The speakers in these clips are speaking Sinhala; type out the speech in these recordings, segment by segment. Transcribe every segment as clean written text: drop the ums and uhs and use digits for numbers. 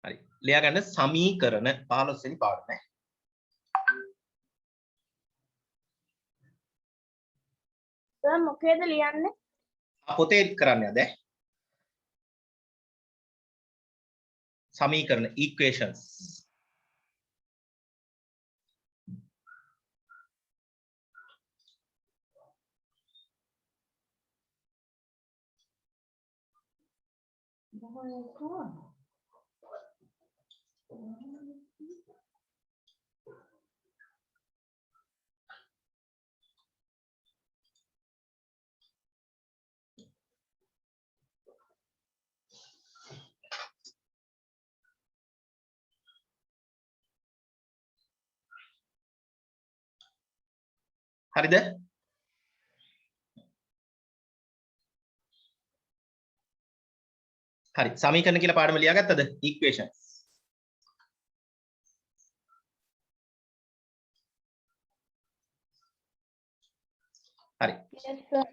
හරි. ලියා ගන්න සමීකරණ 15 වෙනි පාඩම. සර් මොකේද ලියන්නේ? පොතේ කරන්නේ අද. සමීකරණ equations. හරිද? හරි. සමීකරණ කියලා පාඩම ලියාගත්තද? equations. හරි. Yes sir.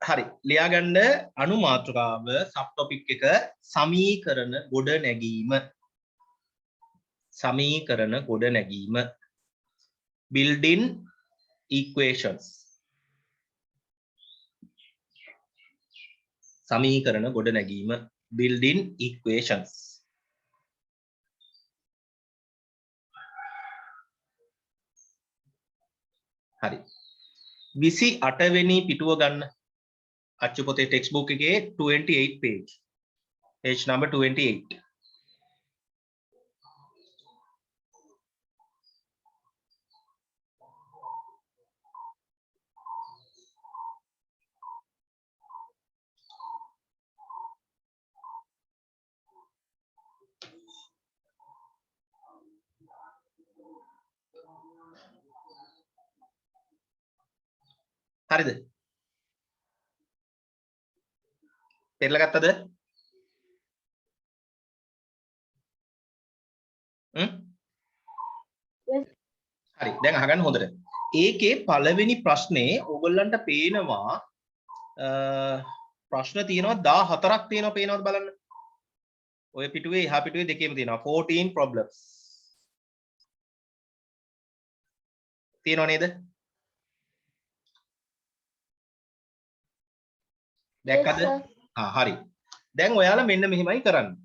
හරි. ලියාගන්න අනු මාතෘකාව සබ් ටොපික් එක සමීකරණ ගොඩ නැගීම. සමීකරණ ගොඩ නැගීම. building equations. සමීකරණ ගොඩ නැගීම. building equations. හරි. 28 වෙනි පිටුව ගන්න. අච්චු පොතේ ටෙක්ස්ට් බුක් එකේ 28 page. page number 28. හරිද? පෙරලා ගත්තද? Yes. හරි. දැන් අහගන්න හොඳට. ඒකේ පළවෙනි ප්‍රශ්නේ ඕගොල්ලන්ට පේනවා ප්‍රශ්න තියෙනවා 14ක් තියෙනවා පේනවද බලන්න. ඔය පිටුවේ එහා පිටුවේ දෙකේම තියෙනවා 14 problems. තියෙනව නේද? දැක්කද? හරි. දැන් ඔයාලා මෙන්න මෙහෙමයි කරන්නේ.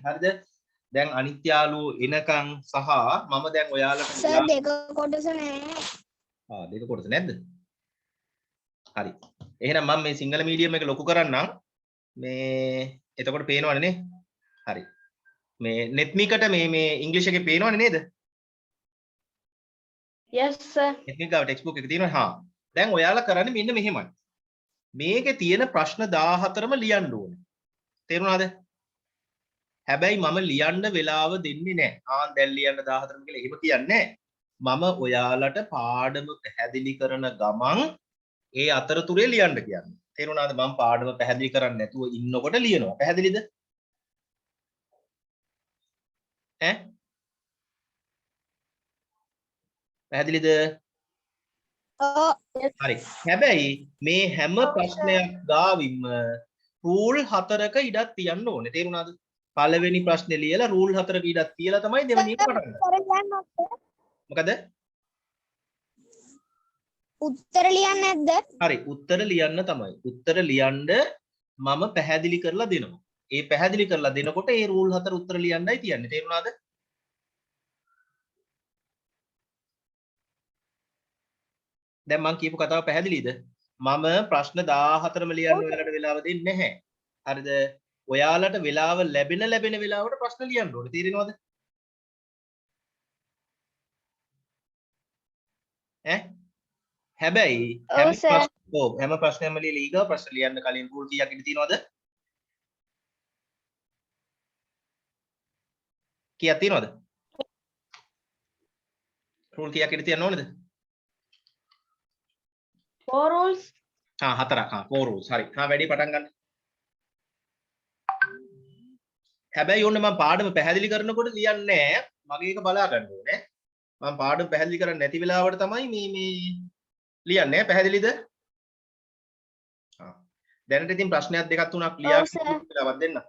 හරිද? දැන් අනිත් යාළුවෝ එනකන් සහ මම දැන් ඔයාලට සර් දෙක කොටස නෑ. දෙක කොටස නැද්ද? හරි. එහෙනම් මම මේ සිංගල මීඩියම් එක ලොකු කරන්නම්. මේ එතකොට පේනවනේ නේ? හරි. මේ නෙත්මිකට මේ ඉංග්‍රීසි එකේ පේනවනේ නේද? Yes sir. නෙත්මික ගාව ටෙක්ස්ට් බුක් එක තියෙනවා. හා. දැන් ඔයාලා කරන්නේ මෙන්න මෙහෙමයි. මේකේ තියෙන ප්‍රශ්න 14ම ලියන්න ඕනේ. තේරුණාද? හැබැයි මම ලියන්න වෙලාව දෙන්නේ නැහැ. දැන් ලියන්න 14ම කියලා එහෙම කියන්නේ මම ඔයාලට පාඩම පැහැදිලි කරන ගමන් ඒ අතරතුරේ ලියන්න කියන්නේ. තේරුණාද? මම පාඩම පැහැදිලි කරන්නේ නැතුව ඉන්නකොට ලියනවා. පැහැදිලිද? ඈ? පැහැදිලිද? හරි. හැබැයි මේ හැම ප්‍රශ්නයක් ගාවින්ම රූල් 4ක ඉඩක් තියන්න ඕනේ. තේරුණාද? පළවෙනි ප්‍රශ්නේ ලියලා රූල් 4ක ඉඩක් තියලා තමයි දෙවෙනි එක පටන් ගන්න. මොකද? උත්තර ලියන්නේ නැද්ද? හරි. උත්තර ලියන්න තමයි. උත්තර ලියන්න මම පැහැදිලි කරලා දෙනවා. ඒ පැහැදිලි කරලා දෙනකොට ඒ රූල් 4 උත්තර ලියන්නයි තියන්නේ. තේරුණාද? දැන් මම කියපු කතාව පැහැදිලිද? මම ප්‍රශ්න 14ම ලියන්න ඔයාලට වෙලාව දෙන්නේ නැහැ. හරිද? ඔයාලට වෙලාව ලැබෙන වෙලාවට ප්‍රශ්න ලියන්න ඕනේ. තේරෙනවද? ඈ? හැබැයි හැම ප්‍රශ්නයක්ම ලියලා ඊගා ප්‍රශ්න ලියන්න කලින් රූල් කීයක් ඉඳී තියෙනවද? කීයක් තියෙනවද? රූල් කීයක් ඉඳී තියන්න ඕනේද? 4 rules. 4ක්. 4 rules. හරි. වැඩි පටන් ගන්න. හැබැයි ඕනේ මම පාඩම පැහැදිලි කරනකොට ලියන්නේ නැහැ. මගේ එක බලා ගන්න ඕනේ. මම පාඩම පැහැදිලි කරන්නේ නැති වෙලාවට තමයි මේ ලියන්නේ. පැහැදිලිද? දැනට ඉතින් ප්‍රශ්නයක් දෙකක් තුනක් ඔව් ලියා සර්. වෙලාවක් දෙන්න.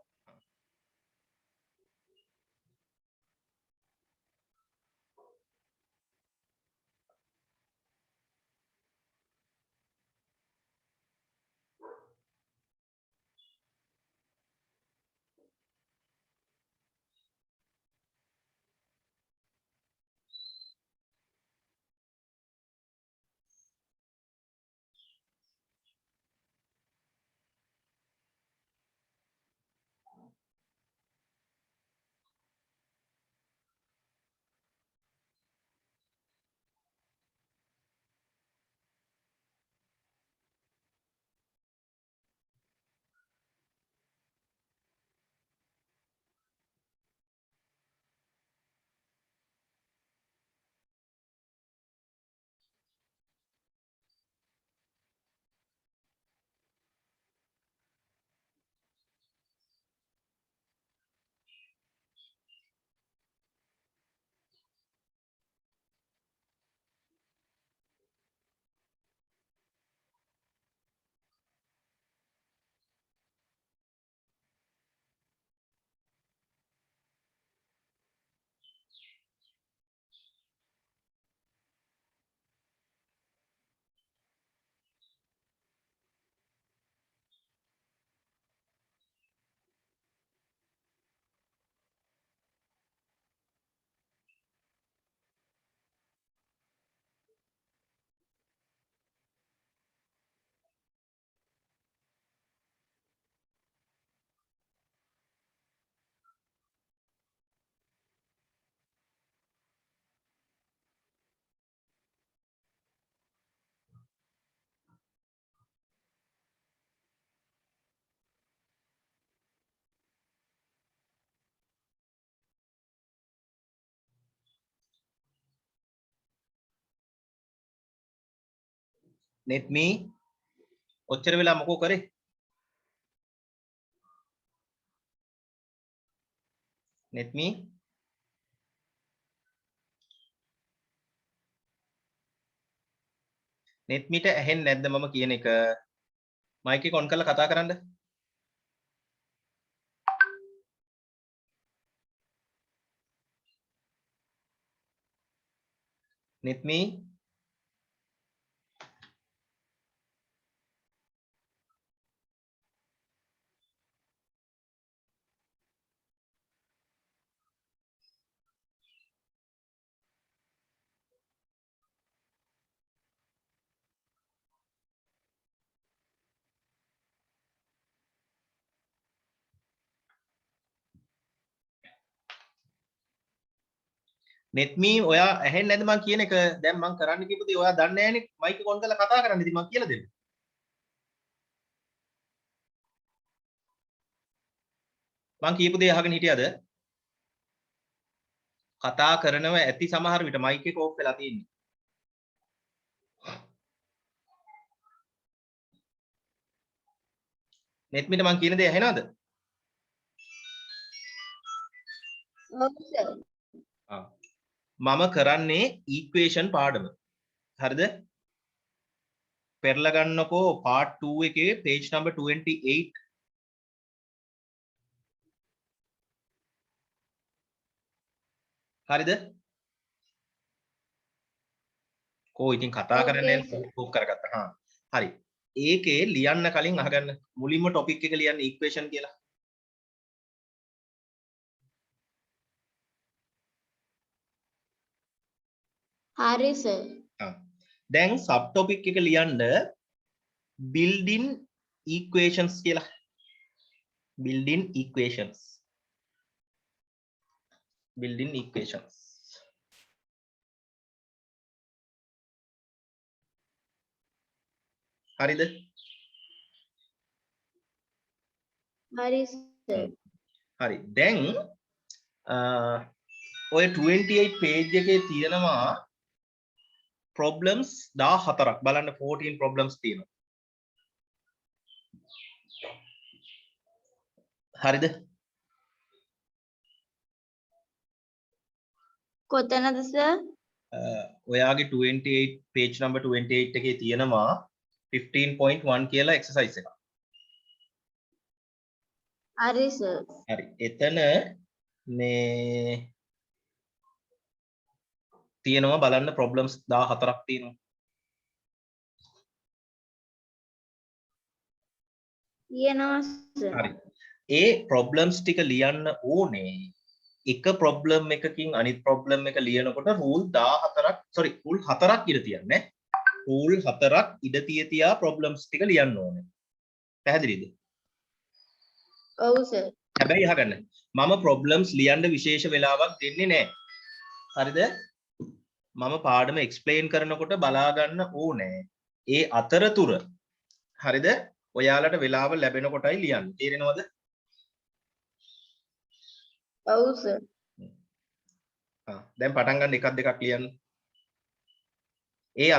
net me ඔච්චර වෙලා මොකෝ කරේ? net me net me ට ඇහෙන්නේ නැද්ද මම කියන එක? මයික් එක ඔන් කරලා කතා කරන්න. net me net me ඔයා ඇහෙන්නේ නැද්ද මං කියන එක? දැන් මං කරන්න කියපු දේ ඔයා දන්නේ නැහනේ. මයික් එක ඔන් කරලා කතා කරන්න. ඉතින් මං කියලා දෙන්න. මං කියපු දේ අහගෙන හිටියද? කතා කරනව ඇති සමහර විට මයික් එක ඕෆ් වෙලා තියෙන්නේ. net me ට මං කියන දේ ඇහෙනවද? ඔව් සර්. මම කරන්නේ equation පාඩම. හරිද? පෙරලා ගන්නකෝ part 2 එකේ page number 28. හරිද? කෝ ඉතින් කතා කරන්නේ ඕෆ් කරගත්තා. හා. හරි. ඒකේ ලියන්න කලින් අහගන්න. මුලින්ම topic එක ලියන්න equation කියලා. හරි සර්. දැන් sub topic එක ලියන්න building equations කියලා. building equations. building equations. හරිද? හරි සර්. හරි. දැන් ඔය 28 page එකේ තියෙනවා problems 14ක්. බලන්න 14 problems තියෙනවා. හරිද? කොතනද සර්? ඔයාගේ 28 page number 28 එකේ තියෙනවා 15.1 කියලා exercise එකක්. හරි සර්. හරි. එතන මේ තියෙනවා බලන්න ප්‍රොබ්ලම්ස් 14ක් තියෙනවා. තියෙනවා සර්. හරි. ඒ ප්‍රොබ්ලම්ස් ටික ලියන්න ඕනේ. එක ප්‍රොබ්ලම් එකකින් අනිත් ප්‍රොබ්ලම් එක ලියනකොට රූල් 14ක් රූල් 4ක් ඉඳ තියන්නේ. රූල් 4ක් ඉඳ තියා ප්‍රොබ්ලම්ස් ටික ලියන්න ඕනේ. පැහැදිලිද? ඔව් සර්. හැබැයි අහගන්න. මම ප්‍රොබ්ලම්ස් ලියන්න විශේෂ වෙලාවක් දෙන්නේ නැහැ. හරිද? මම පාඩම එක්ස්ප්ලেইন කරනකොට බලා ගන්න ඕනේ. ඒ අතරතුර හරිද? ඔයාලට වෙලාව ලැබෙන කොටයි ලියන්න. තේරෙනවද? ඔව් සර්. දැන් පටන් ගන්න එකක් දෙකක් ලියන්න. ඒ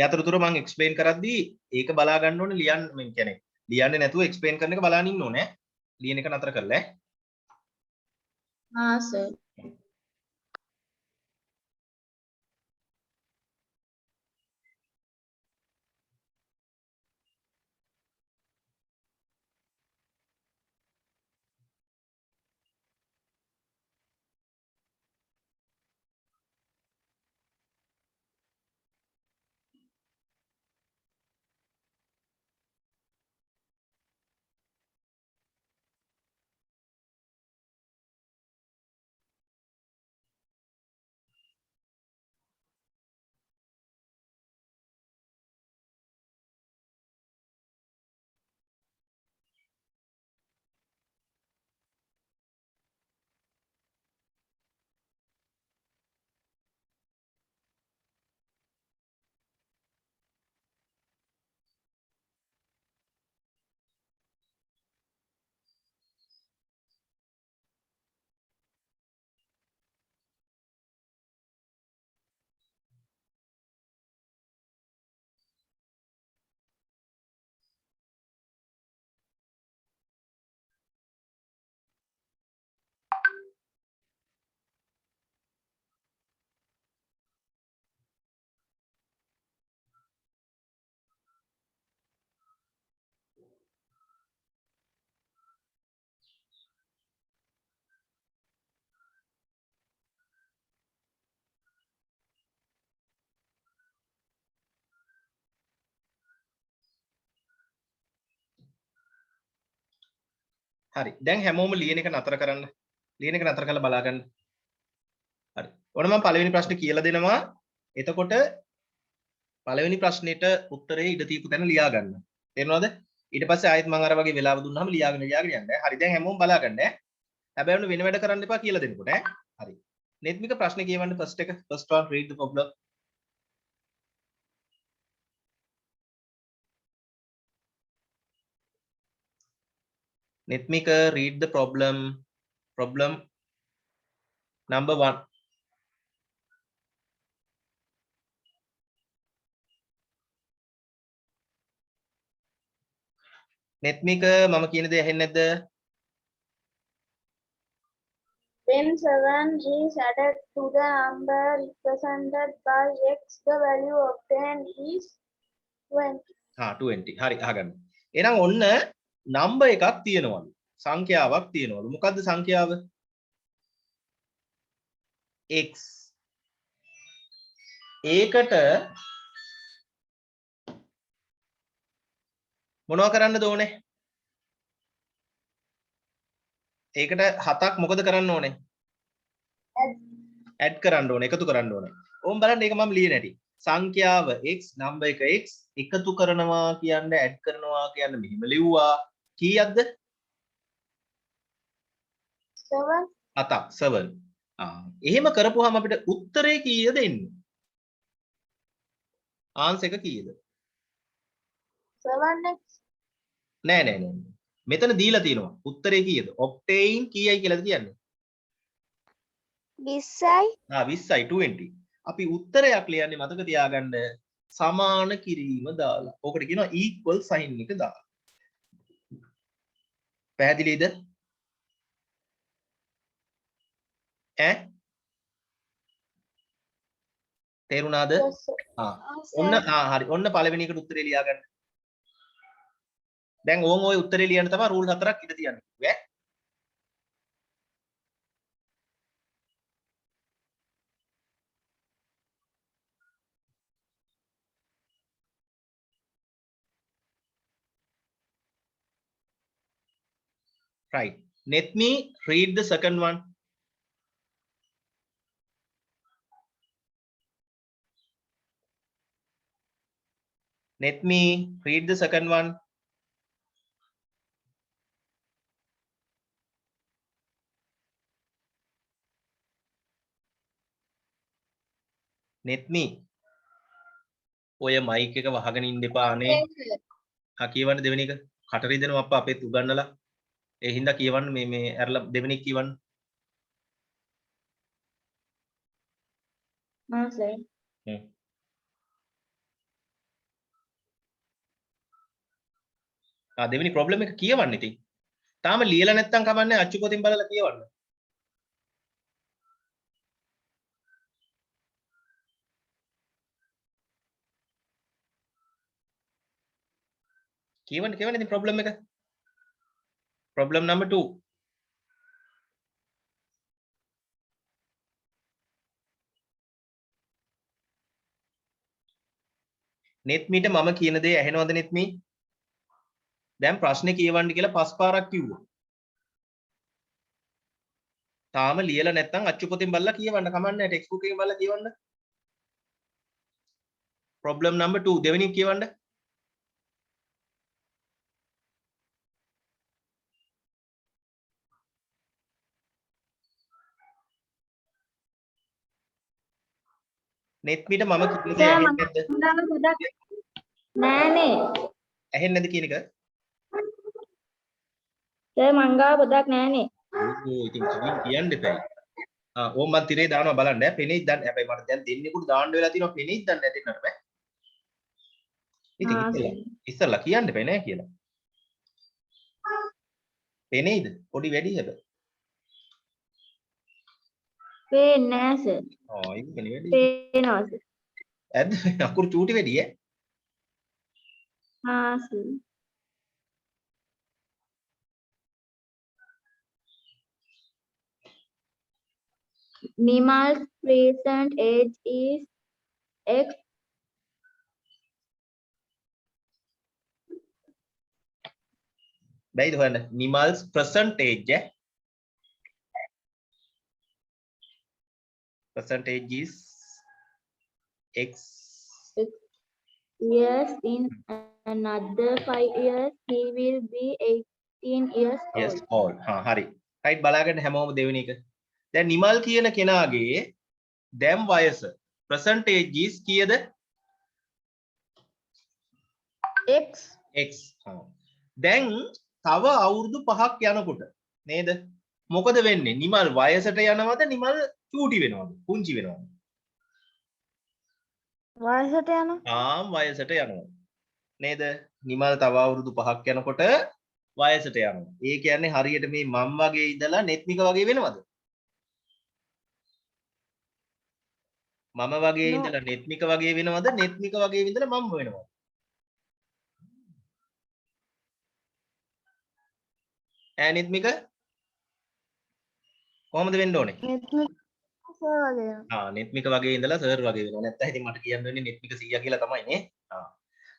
අතරතුර මම එක්ස්ප්ලেইন කරද්දී ඒක බලා ගන්න ඕනේ ලියන්න මම කියන්නේ. ලියන්නේ නැතුව එක්ස්ප්ලেইন කරන එක බලන්න ඉන්න ඕනේ. ලියන එක නතර කරලා. ආ සර්. හරි. දැන් හැමෝම ලියන එක නතර කරන්න. ලියන එක නතර කරලා බලා ගන්න. හරි. ඔන්න මම පළවෙනි ප්‍රශ්නේ කියලා දෙනවා. එතකොට පළවෙනි ප්‍රශ්නෙට උත්තරේ ඉඳ තියපු තැන ලියා ගන්න. තේරෙනවද? ඊට පස්සේ ආයෙත් මම අර වගේ වෙලාව දුන්නාම ලියාගෙන යන්න. හරි. දැන් හැමෝම බලා ගන්න. හැබැයි ඔන්න වෙන වැඩ කරන්න එපා කියලා දෙනකොට ඈ. හරි. නෙත්මික ප්‍රශ්නේ කියවන්න ෆස්ට් එක. first one read the problem. Nitmika, read the problem. Problem number 1. Nitmika, මම කියන දේ ඇහෙන්නේ නැද්ද? When 7 is added to the number represented by x, the value obtained is 20. 20. හරි අහගන්න. එහෙනම් ඔන්න නම්බර් එකක් තියෙනවලු. සංඛ්‍යාවක් තියෙනවලු. මොකද්ද සංඛ්‍යාව? x. ඒකට මොනව කරන්නද ඕනේ? ඒකට 7ක් මොකද කරන්න ඕනේ? ඇඩ් කරන්න ඕනේ, එකතු කරන්න ඕනේ. ඕම් බලන්න ඒක මම ලියන හැටි. සංඛ්‍යාව x නම්බර් එක x එකතු කරනවා කියන්නේ ඇඩ් කරනවා කියන්නේ මෙහෙම ලිව්වා. කීයක්ද? 7. 7ක් 7. එහෙම කරපුවාම අපිට උත්තරේ කීයද එන්නේ? ආන්සර් එක කීයද? 7x. නෑ. මෙතන දීලා තියෙනවා. උත්තරේ කීයද? ඔක්ටේන් කීයයි කියලාද කියන්නේ? 20යි. 20යි 20. අපි උත්තරයක් ලියන්නේ මතක තියාගන්න සමාන කිරීම දාලා. ඕකට කියනවා equal sign එක දාලා. පැහැදිලිද? තේරුණාද? ඔන්න හරි. ඔන්න පළවෙනි එකට උත්තරේ ලියා ගන්න. දැන් ඕන් ඔය උත්තරේ ලියන්න තමයි රූල් 4ක් ඉඳ තියන්නේ. ඈ right. Let me read the second one. Let me read the second one. Let me. ඔය මයික් එක වහගෙන ඉන්න එපා අනේ. හා කියවන්න දෙවෙනි එක. කට රිදෙනවා අප්පා අපේත් උගන්නලා. ඒ හින්දා කියවන්න මේ ඇරලා දෙවෙනි එක කියවන්න. sir. දෙවෙනි ප්‍රොබ්ලම් එක කියවන්න ඉතින්. තාම ලියලා නැත්තම් කමන්නේ අච්චු පොතින් බලලා කියවන්න. කියවන්න ඉතින් ප්‍රොබ්ලම් එක. Problem number 2. නෙත්මිට මම කියන දේ ඇහෙනවද නෙත්මි? දැන් ප්‍රශ්නේ කියවන්න කියලා 5 පාරක් කිව්වා. තාම ලියලා නැත්තම් අච්චු පොතෙන් බලලා කියවන්න කමන්නේ ටෙක්ස්ට් බුක් එකෙන් බලලා කියවන්න. ප්‍රොබ්ලම් number 2 දෙවෙනි එක කියවන්න. නෙත්මිට මම කියන දේ ඇහෙන්නේ නැද්ද? නෑනේ. ඇහෙන්නේ නැද්ද කියන එක? සර් මංගා පොතක් නෑනේ. ඕ ඉතින් කියන්න එපා. ඕම් මන් තිරේ දානවා බලන්න ඈ පෙනෙයිද දන්නේ හැබැයි මට දැන් දෙන්නෙකුට දාන්න වෙලා තියෙනවා පෙනෙයිද දන්නේ නැදෙන්නට බෑ ඉතින් ඉස්සෙල්ලා කියන්න බෑ නෑ කියලා පෙනෙයිද පොඩි වැඩි හැබැයි පේන්නේ නෑ සර්. ඒක නේ වැඩි පේනවා සර්. ඇද්ද අකුරු චූටි වැඩි sir. Nimal's present age is X. බැයිද හොයන්න නිමල්ස් percentage percentage is X Years in another 5 years he will be 18 years yes old. all හරි right බලාගන්න හැමෝම දෙවෙනි එක දැන් නිමල් කියන කෙනාගේ දැන් වයස percentage is කීයද X. X දැන් තව අවුරුදු 5ක් යනකොට නේද මොකද වෙන්නේ නිමල් වයසට යනවද නිමල් චූටි වෙනවද පුංචි වෙනවද වයසට යනවා. වයසට යනවා නේද නිමල් තව අවුරුදු 5ක් යනකොට වයසට යනවා ඒ කියන්නේ හරියට මේ මම් වගේ ඉඳලා නෙත්මික වගේ වෙනවද මම වගේ ඉඳලා නෙත්මික වගේ වෙනවද නෙත්මික වගේ ඉඳලා මම වෙනවද ඈ නෙත්මික කොහොමද වෙන්න ඕනේ නෙත්මික වගේ ඉඳලා සර් වගේ වෙනවා නැත්නම් ඉතින් මට කියන්න වෙන්නේ නෙත්මික 100 කියලා තමයි නේ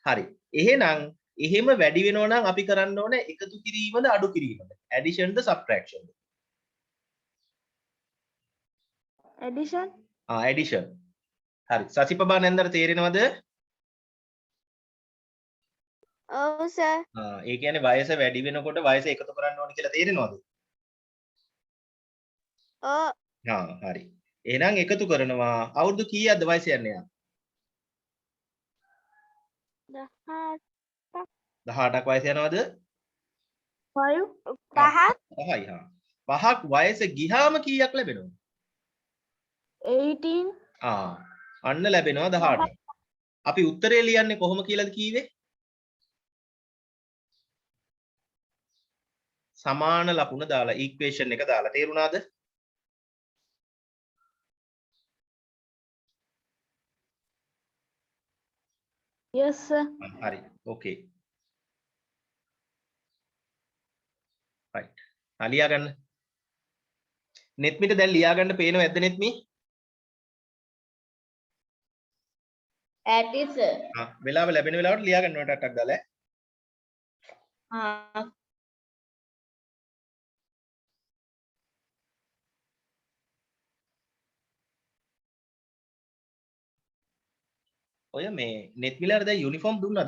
හරි එහෙනම් එහෙම වැඩි වෙනවා නම් අපි කරන්න ඕනේ එකතු කිරීමද අඩු කිරීමද addition ද subtraction ද Addition. addition හරි සසිපබා නැන්දර තේරෙනවද ඔව් සර්. ඒ කියන්නේ වයස වැඩි වෙනකොට වයස එකතු කරන්න ඕනේ කියලා තේරෙනවද ඔව්. හරි එහෙනම් එකතු කරනවා අවුරුදු කීයක්ද වයස යන්නේ යා 18ක් වයස යනවද 5. 5යි 5ක් වයස ගියාම කීයක් ලැබෙනවද 18. අන්න ලැබෙනවා 18. අපි උත්තරේ ලියන්නේ කොහොම කියලාද කීවේ? සමාන ලකුණ දාලා ඉක්වේෂන් එක දාලා තේරුණාද? Yes sir. හරි. ඕකේ. right ලියා ගන්න නෙත්මිට දැන් ලියා ගන්න පේනව ඇද්ද නෙත්මි ඇටි සර්. වෙලාව ලැබෙන වෙලාවට ලියා ගන්න ඕන ටක් දාලා ඔය මේ නෙත්මිලාට දැන් යුනිෆෝම් දුන්නද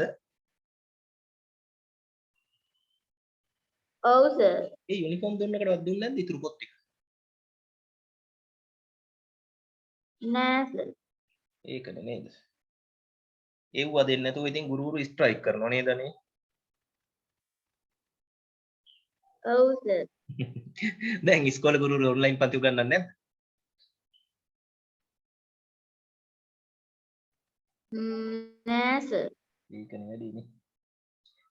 ඔව් සර්. ඒ යුනිෆෝම් දුන්නකටවත් දුන්නේ නැද්ද ඉතුරු පොත් ටික නෑ සර්. ඒකනේ නේද ඒව දෙන්නේ නැතුව ඉතින් ගුරුවරු ස්ට්‍රයික් කරනවා නේද නේ ඔව් සර්. දැන් ඉස්කෝලේ ගුරුවරු ඔන්ලයින් පන්ති උගන්වන්නේ නැද්ද නෑ සර්. ඒකනේ වැඩිනේ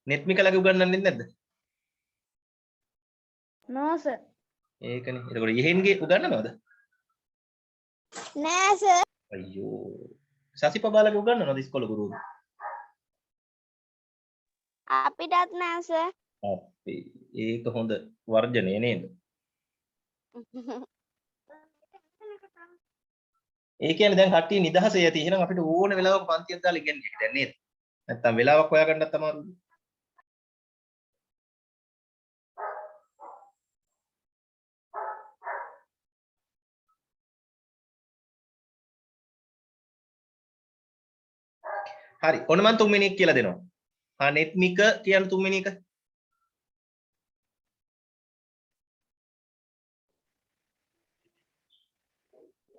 නෙත්මිකලගේ උගන්වන්නේ නැද්ද නෝ සර්. ඒකනේ එතකොට යෙහෙන්ගේ උගන්වනවද නෑ සර්. අයියෝ සසිපබාලගේ උගන්වනවද ඉස්කෝලේ ගුරුවරු අපිටත් නෑ සර්. අපේ ඒක හොඳ වර්ජනය නේද ඒ කියන්නේ දැන් කට්ටිය නිදහසේ යති එහෙනම් අපිට ඕන වෙලාවක පන්තියක් දාලා ඉගෙනගන්න එක දැන් නේද නැත්තම් වෙලාවක් හොයාගන්නත් අමාරුයි හරි ඔන්න මම තුන්වෙනි එක කියලා දෙනවා නෙත්මික කියන තුන්වෙනි එක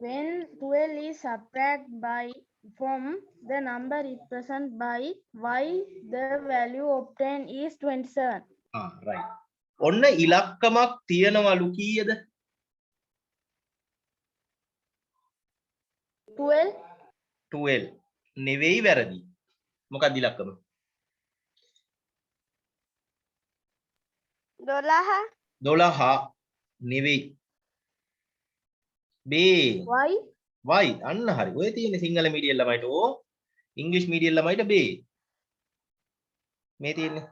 When 12 is subtracted by from the number represented by y, the value obtained is 27. right ඔන්න ඉලක්කමක් තියනවලු කීයද 12. 12 නෙවෙයි වැරදි මොකක්ද ඉලක්කම 12. 12 නෙවෙයි B y. y අන්න හරි ඔය තියෙන සිංහල මීඩියම් ළමයිට ඕ ඉංග්‍රීසි මීඩියම් ළමයිට B මේ තියෙන්නේ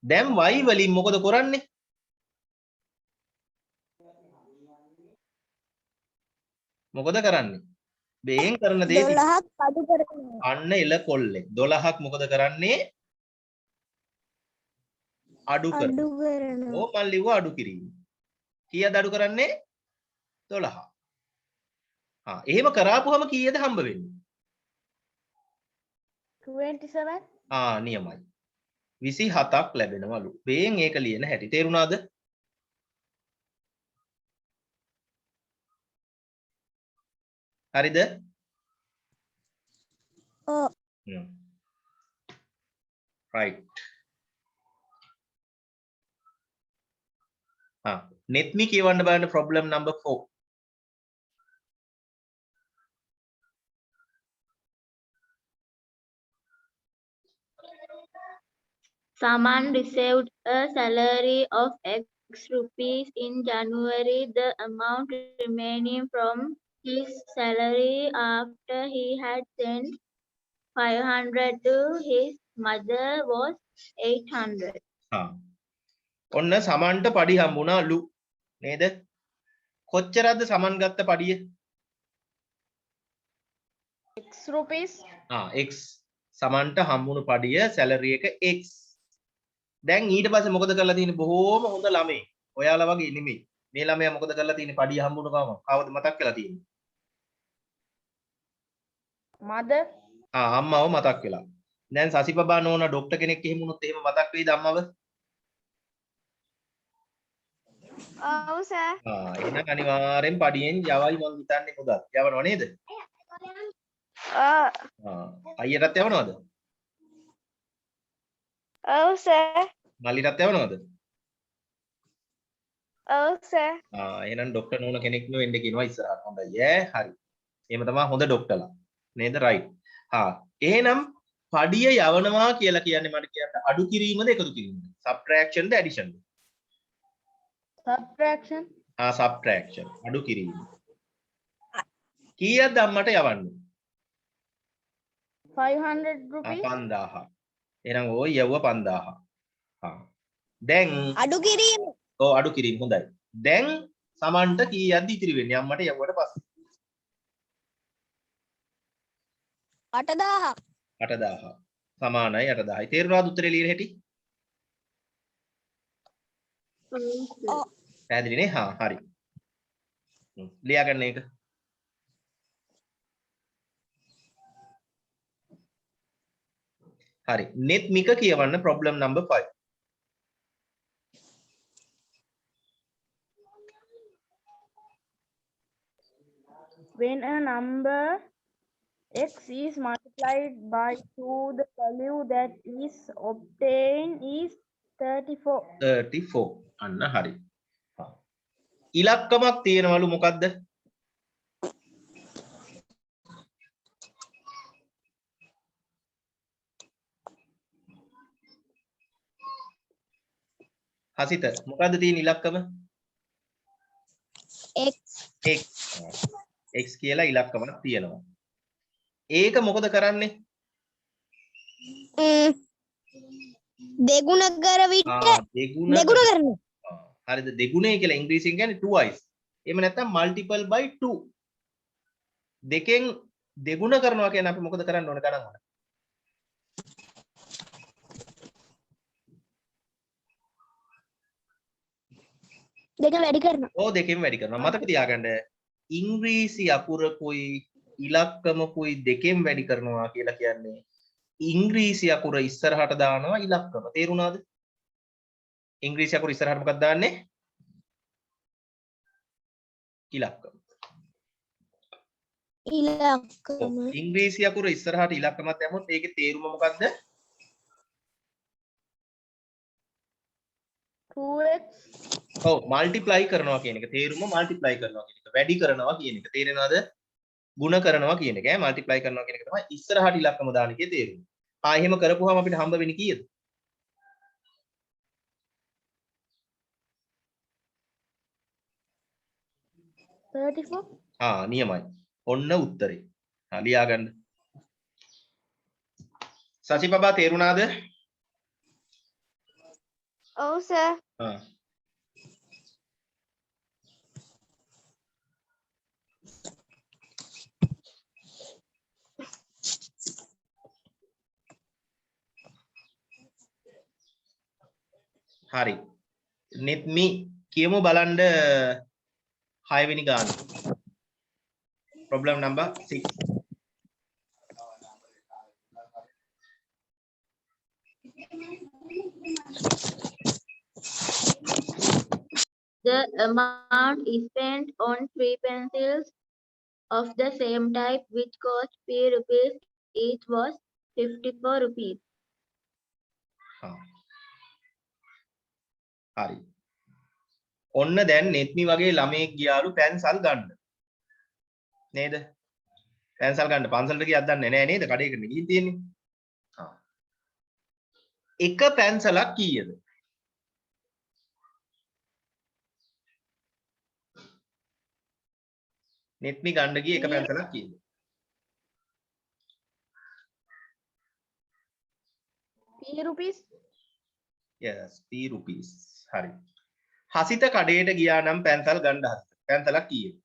දැන් y වලින් මොකද කරන්නේ මොකද කරන්නේ බෙන් කරන දේ 12ක් අඩු කරනවා. අන්න එල කොල්ලේ 12ක් මොකද කරන්නේ අඩු කරනවා ඕ මන් ලිව්වා අඩු කිරීම කීයද අඩු කරන්නේ 12 එහෙම කරාපුවම කීයද හම්බ වෙන්නේ 27. නියමයි 27ක් ලැබෙනවලු බෙන් ඒක ලියන හැටි තේරුණාද හරිද ඔව්. right නෙත්මි කියවන්න බලන්න problem number 4 Someone received a salary of X rupees in January. The amount remaining from his salary after he had sent 500 to his mother was 800. ඔන්න සමන්ට පඩි හම්බුණාලු නේද කොච්චරද සමන් ගත්ත පඩිය X rupees. x සමන්ට හම්බුණු පඩිය සැලරි එක x දැන් ඊට පස්සේ මොකද කරලා තියෙන්නේ බොහෝම හොඳ ළමයි ඔයාලා වගේ නෙමෙයි මේ ළමයා මොකද කරලා තියෙන්නේ පඩිය හම්බුණු ගම කවද මතක් කරලා තියෙන්නේ Mother. අම්මව මතක් වෙලා දැන් සසිපබා නෝනා ડોක්ටර් කෙනෙක් එහෙම වුණොත් එහෙම මතක් වෙයිද අම්මව ඔව් සර්. එහෙනම් අනිවාර්යෙන් පඩියෙන් යවයි මං හිතන්නේ මුදල් යවනව නේද අයියටත් යවනවද ඔව් සර්. මල්ලිටත් යවනවද ඔව් සර්. එහෙනම් ડોක්ටර් නෝන කෙනෙක් වෙන්න කියනවා ඉස්සරහට හොඳයි ඈ හරි එහෙම තමයි හොඳ ડોක්ටර්ලා නේද රයිට් එහෙනම් පඩිය යවනවා කියලා කියන්නේ මට කියන්න අඩු කිරීමද එකතු කිරීමද subtraction ද addition ද Subtraction. subtraction අඩු කිරීම කීයක්ද අම්මට යවන්නේ 500 rupees. 5000 එහෙනම් ඕ යවුව 5000. හා. දැන් අඩු කිරීම ඔව් අඩු කිරීම හොඳයි. දැන් සමන්ට කීයක්ද ඉතිරි වෙන්නේ අම්මට යවුවට පස්සේ? 8000ක් 8000. සමානයි 8000යි. තේරුණාද උත්තරේ ලියන හැටි? පැහැදිලි නේ? හා හරි. ලියා ගන්න එක. හරි. net මික කියවන්න problem number 5. When a number x is multiplied by 2, the value that is obtained is 34. 34. අන්න හරි. හා. ඉලක්කමක් තියෙනවලු මොකද්ද? හසිත මොකද්ද තියෙන ඉලක්කම? x x. x කියලා ඉලක්කමක් තියෙනවා. ඒක මොකද කරන්නේ? දෙගුණ කර විට දෙගුණ දෙගුණ කරනවා හරිද? දෙගුණය කියලා ඉංග්‍රීසියෙන් කියන්නේ twice. එහෙම නැත්නම් multiple by 2. දෙකෙන් දෙගුණ කරනවා කියන්නේ අපි මොකද කරන්න ඕන ගණන් වල? දෙක වැඩි කරනවා ඕ දෙකෙන් වැඩි කරනවා. මතක තියාගන්න ඉංග්‍රීසි අකුරකුයි ඉලක්කමකුයි දෙකෙන් වැඩි කරනවා කියලා කියන්නේ ඉංග්‍රීසි අකුර ඉස්සරහට දානවා ඉලක්කම. තේරුණාද? ඉංග්‍රීසි අකුර ඉස්සරහට මොකක්ද දාන්නේ? ඉලක්කම. ඉලක්කම ඉංග්‍රීසි අකුර ඉස්සරහට ඉලක්කමක් දැම්මොත් ඒකේ තේරුම මොකක්ද? 2x ඔව් මල්ටිප්ලයි කරනවා කියන එක. තේරුම මල්ටිප්ලයි කරනවා කියන එක. වැඩි කරනවා කියන එක. තේරෙනවද? ಗುಣ කරනවා කියන එක. මල්ටිප්ලයි කරනවා කියන එක තමයි ඉස්සරහට ඉලක්කම දාන එකේ තේරුම. එහෙම කරපුවාම අපිට හම්බ වෙන්නේ කීයද? 34. නියමයි. ඔන්න උත්තරේ. ලියා ගන්න. සචි බබා තේරුණාද? ඔව් සර් හරි. netmi කියමු බලන්න 6 වෙනි ගාන. problem number 6. The amount is spent on 3 pencils of the same type which cost 3 rupees each was 54 rupees. හරි. ඔන්න දැන් netmi වගේ ළමයෙක් ගියාලු පැන්සල් ගන්න. නේද? පැන්සල් ගන්න පන්සලට ගියත් දන්නේ නැහැ නේද? කඩේකට ගිහින් තියෙන්නේ. එක පැන්සලක් කීයද? netmi ගන්න ගියේ එක පැන්සලක් කීයද? ₹3. yes 3 rupees. හරි. හසිත කඩේට ගියා නම් පැන්සල් ගන්න හසිත. පැන්සලක් කීයද?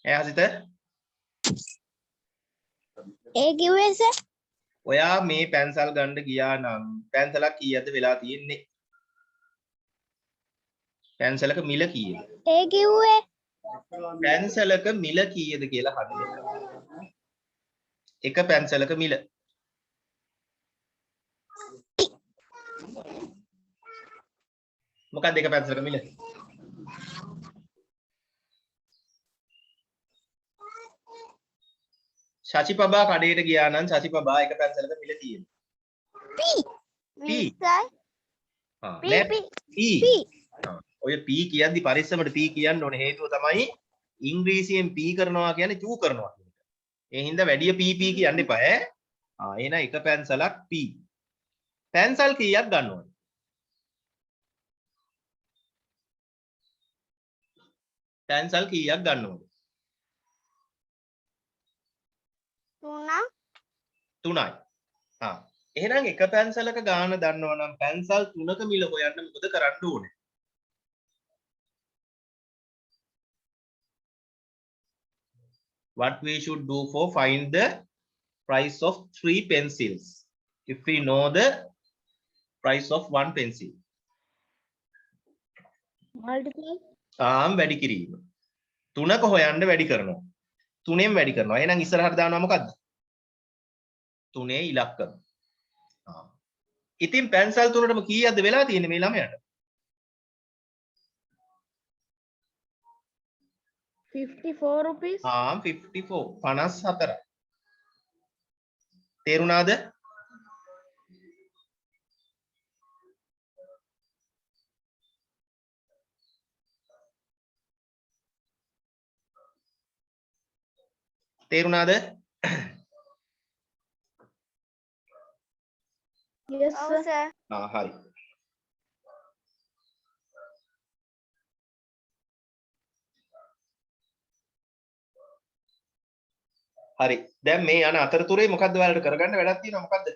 හසිත ඒ කිව්වේ සර් ඔයා මේ පැන්සල් ගන්න ගියා නම් පැන්සලක් කීයද වෙලා තියෙන්නේ? පැන්සලක මිල කීයද? ඒ කිව්වේ පැන්සලක මිල කීයද කියලා අහන්නේ. එක පැන්සලක මිල. මොකක්ද එක පැන්සලක මිල? ශචිපබා කඩේට ගියා නම් ශචිපබා එක පැන්සලක මිල කීයද? p P. ඔය P කියද්දි පරිස්සමට P කියන්න ඕනේ හේතුව තමයි ඉංග්‍රීසියෙන් P කරනවා කියන්නේ චූ කරනවා කියන එක. ඒ හින්දා වැඩි PP කියන්න එපා ඈ. එහෙනම් එක පැන්සලක් P. පැන්සල් කීයක් ගන්න ඕනේ? පැන්සල් කීයක් ගන්න ඕනද? 3යි. එහෙනම් එක පැන්සලක ගාන දන්නවා නම් පැන්සල් 3ක මිල හොයන්න මොකද කරන්න ඕනේ? What we should do for find the price of 3 pencils if we know the price of 1 pencil? multiply. වැඩි කිරීම. 3ක හොයන්න වැඩි කරනවා. 3ෙන් වැඩි කරනවා. එහෙනම් ඉස්සරහට දානවා මොකද්ද? 3 ඉලක්කම. ඉතින් පැන්සල් 3ටම කීයක්ද වෙලා තියෙන්නේ මේ ළමයාට? 54 rupees. 54. තේරුණාද? තේරුණාද? Yes, sir. හරි. හරි. දැන් මේ යන අතරතුරේ මොකද්ද ඔයාලට කරගන්න වැඩක් තියෙනවා මොකද්ද?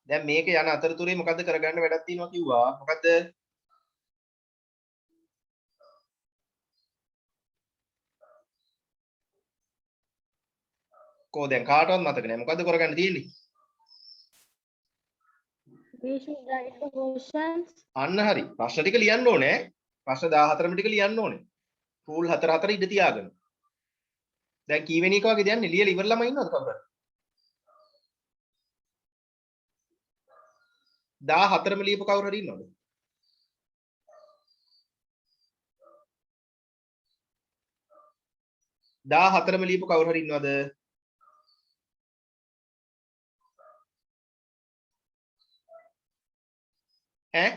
දැන් මේක යන අතරතුරේ මොකද්ද කරගන්න වැඩක් තියෙනවා කිව්වා. මොකද්ද? කො දැන් කාටවත් මතක නැහැ. මොකද්ද කරගන්න තියෙන්නේ? We should write the questions. අන්න හරි. ප්‍රශ්න ටික ලියන්න ඕනේ. ප්‍රශ්න 14ම ටික ලියන්න ඕනේ. රූල් 4 ඉඳ තියාගෙන. දැන් කීවෙනි එක වගේද යන්නේ? ලියලා ඉවරලම ඉන්නවද කවුරු හරි? 14ම ලියපු කවුරු හරි ඉන්නවද? 14ම ලියපු කවුරු හරි ඉන්නවද? ඈ?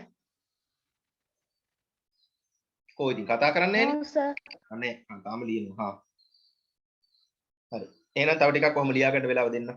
කොයි ඉතින් කතා කරන්නේ No, sir. අනේ තාම ලියනවා. හරි. එහෙනම් තව ටිකක් කොහොම ලියා ගන්න වෙලාව දෙන්න.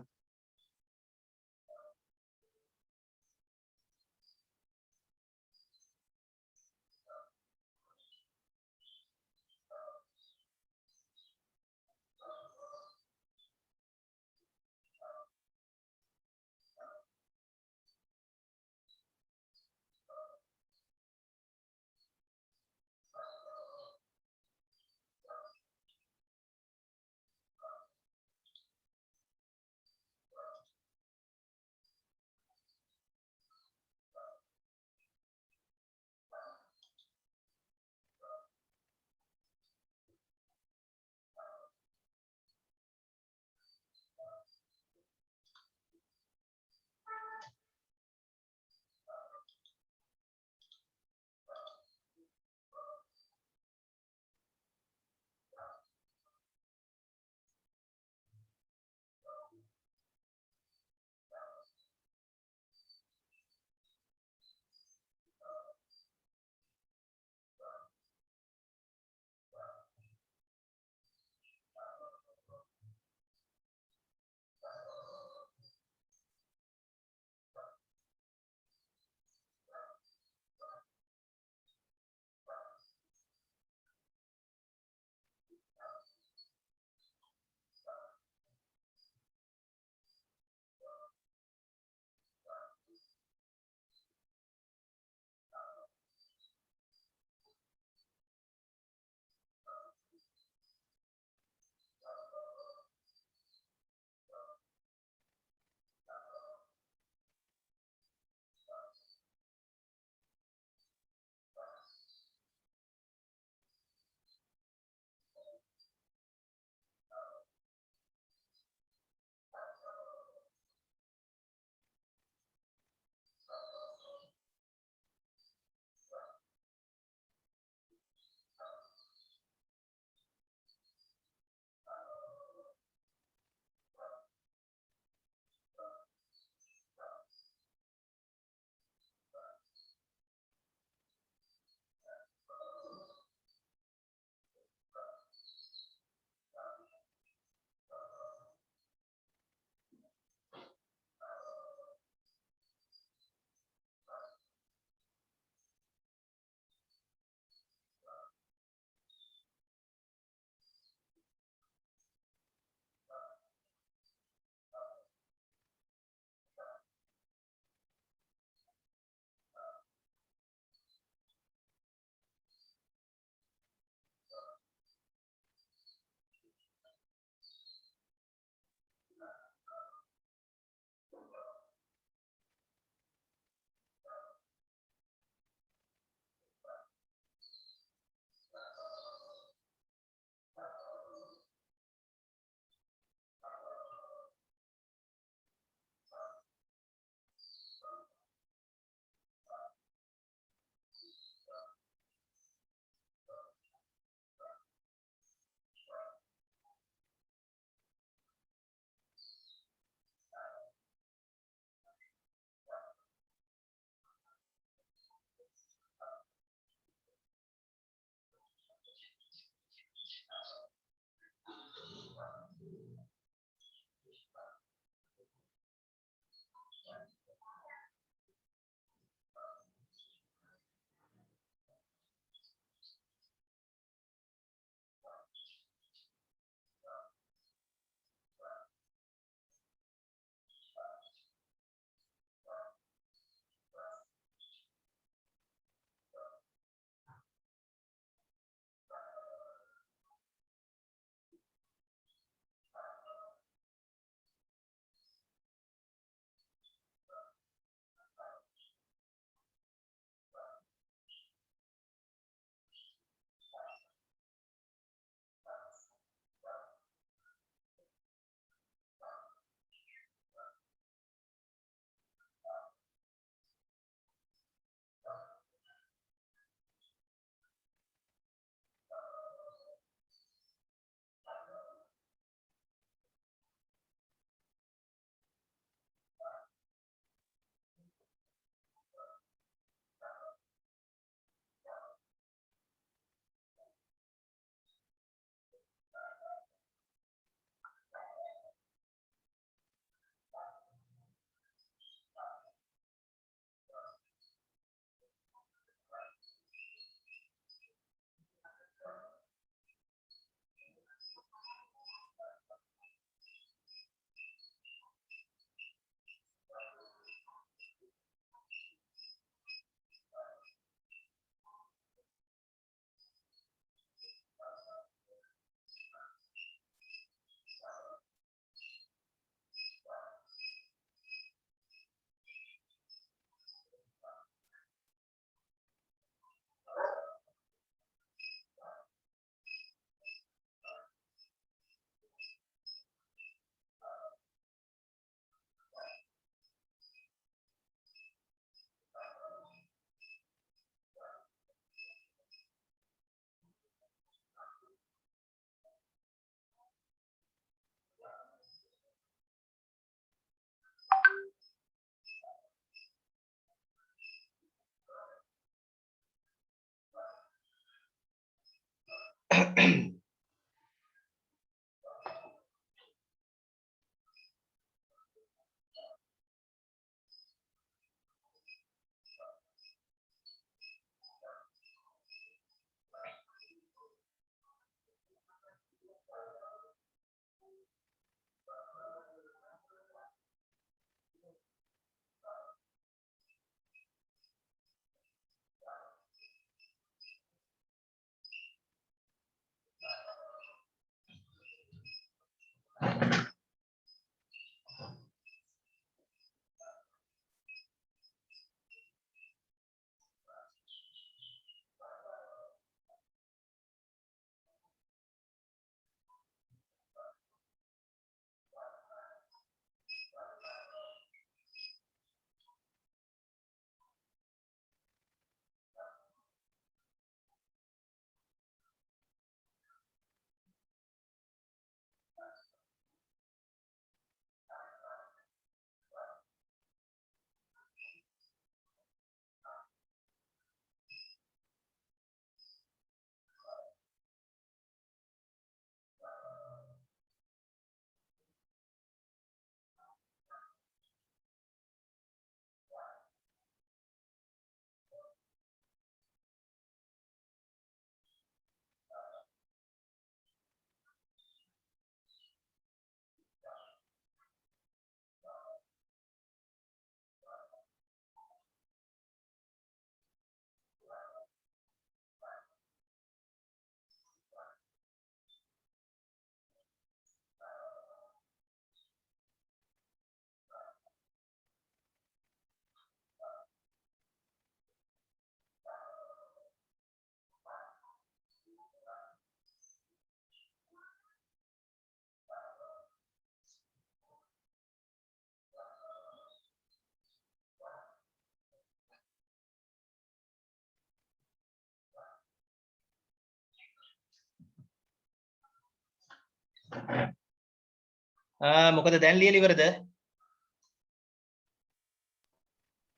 මොකද දැන් ලියලා ඉවරද?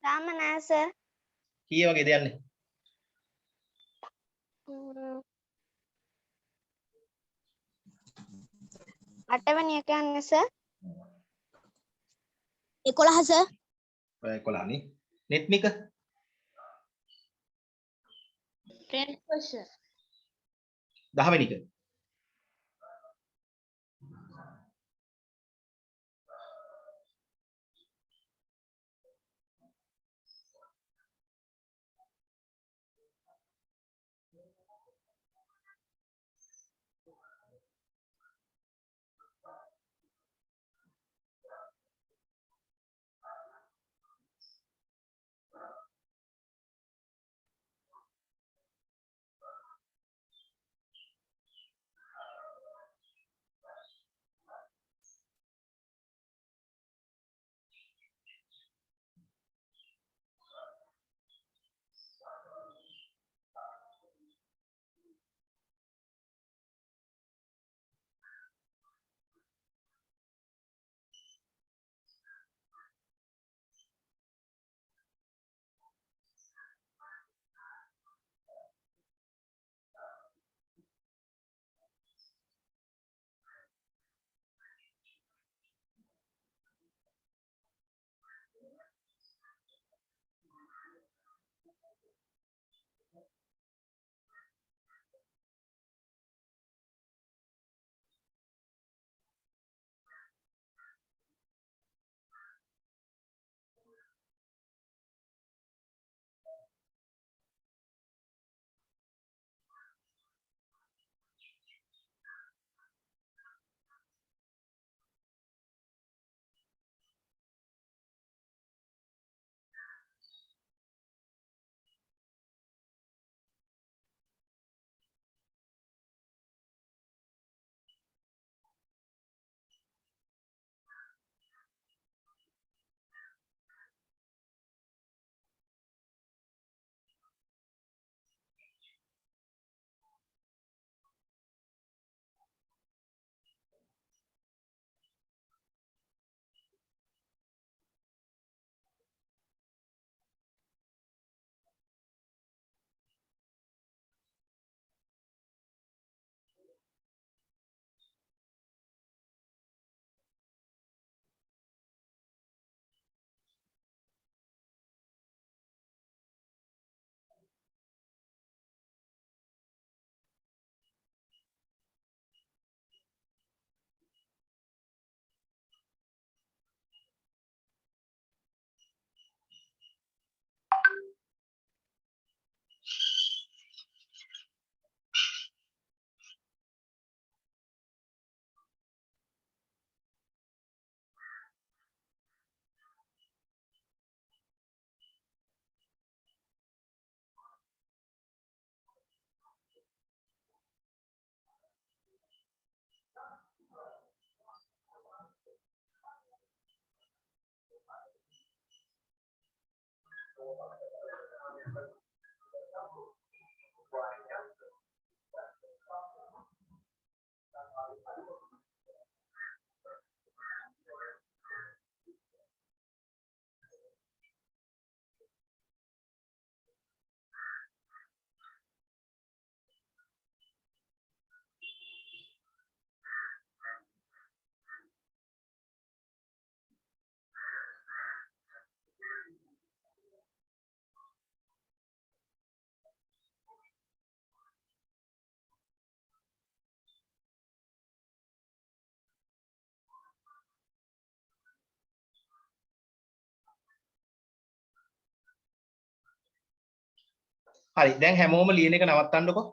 තාම නෑ සර්. කීය වගේද යන්නේ? අටවෙනි එක යන්නේ සර්. 11 සර්. ඔය 11 නේ. නෙත්මික 10 question. 10 වෙනි එක. හරි දැන් හැමෝම ලියන එක නවත්තන්නකෝ.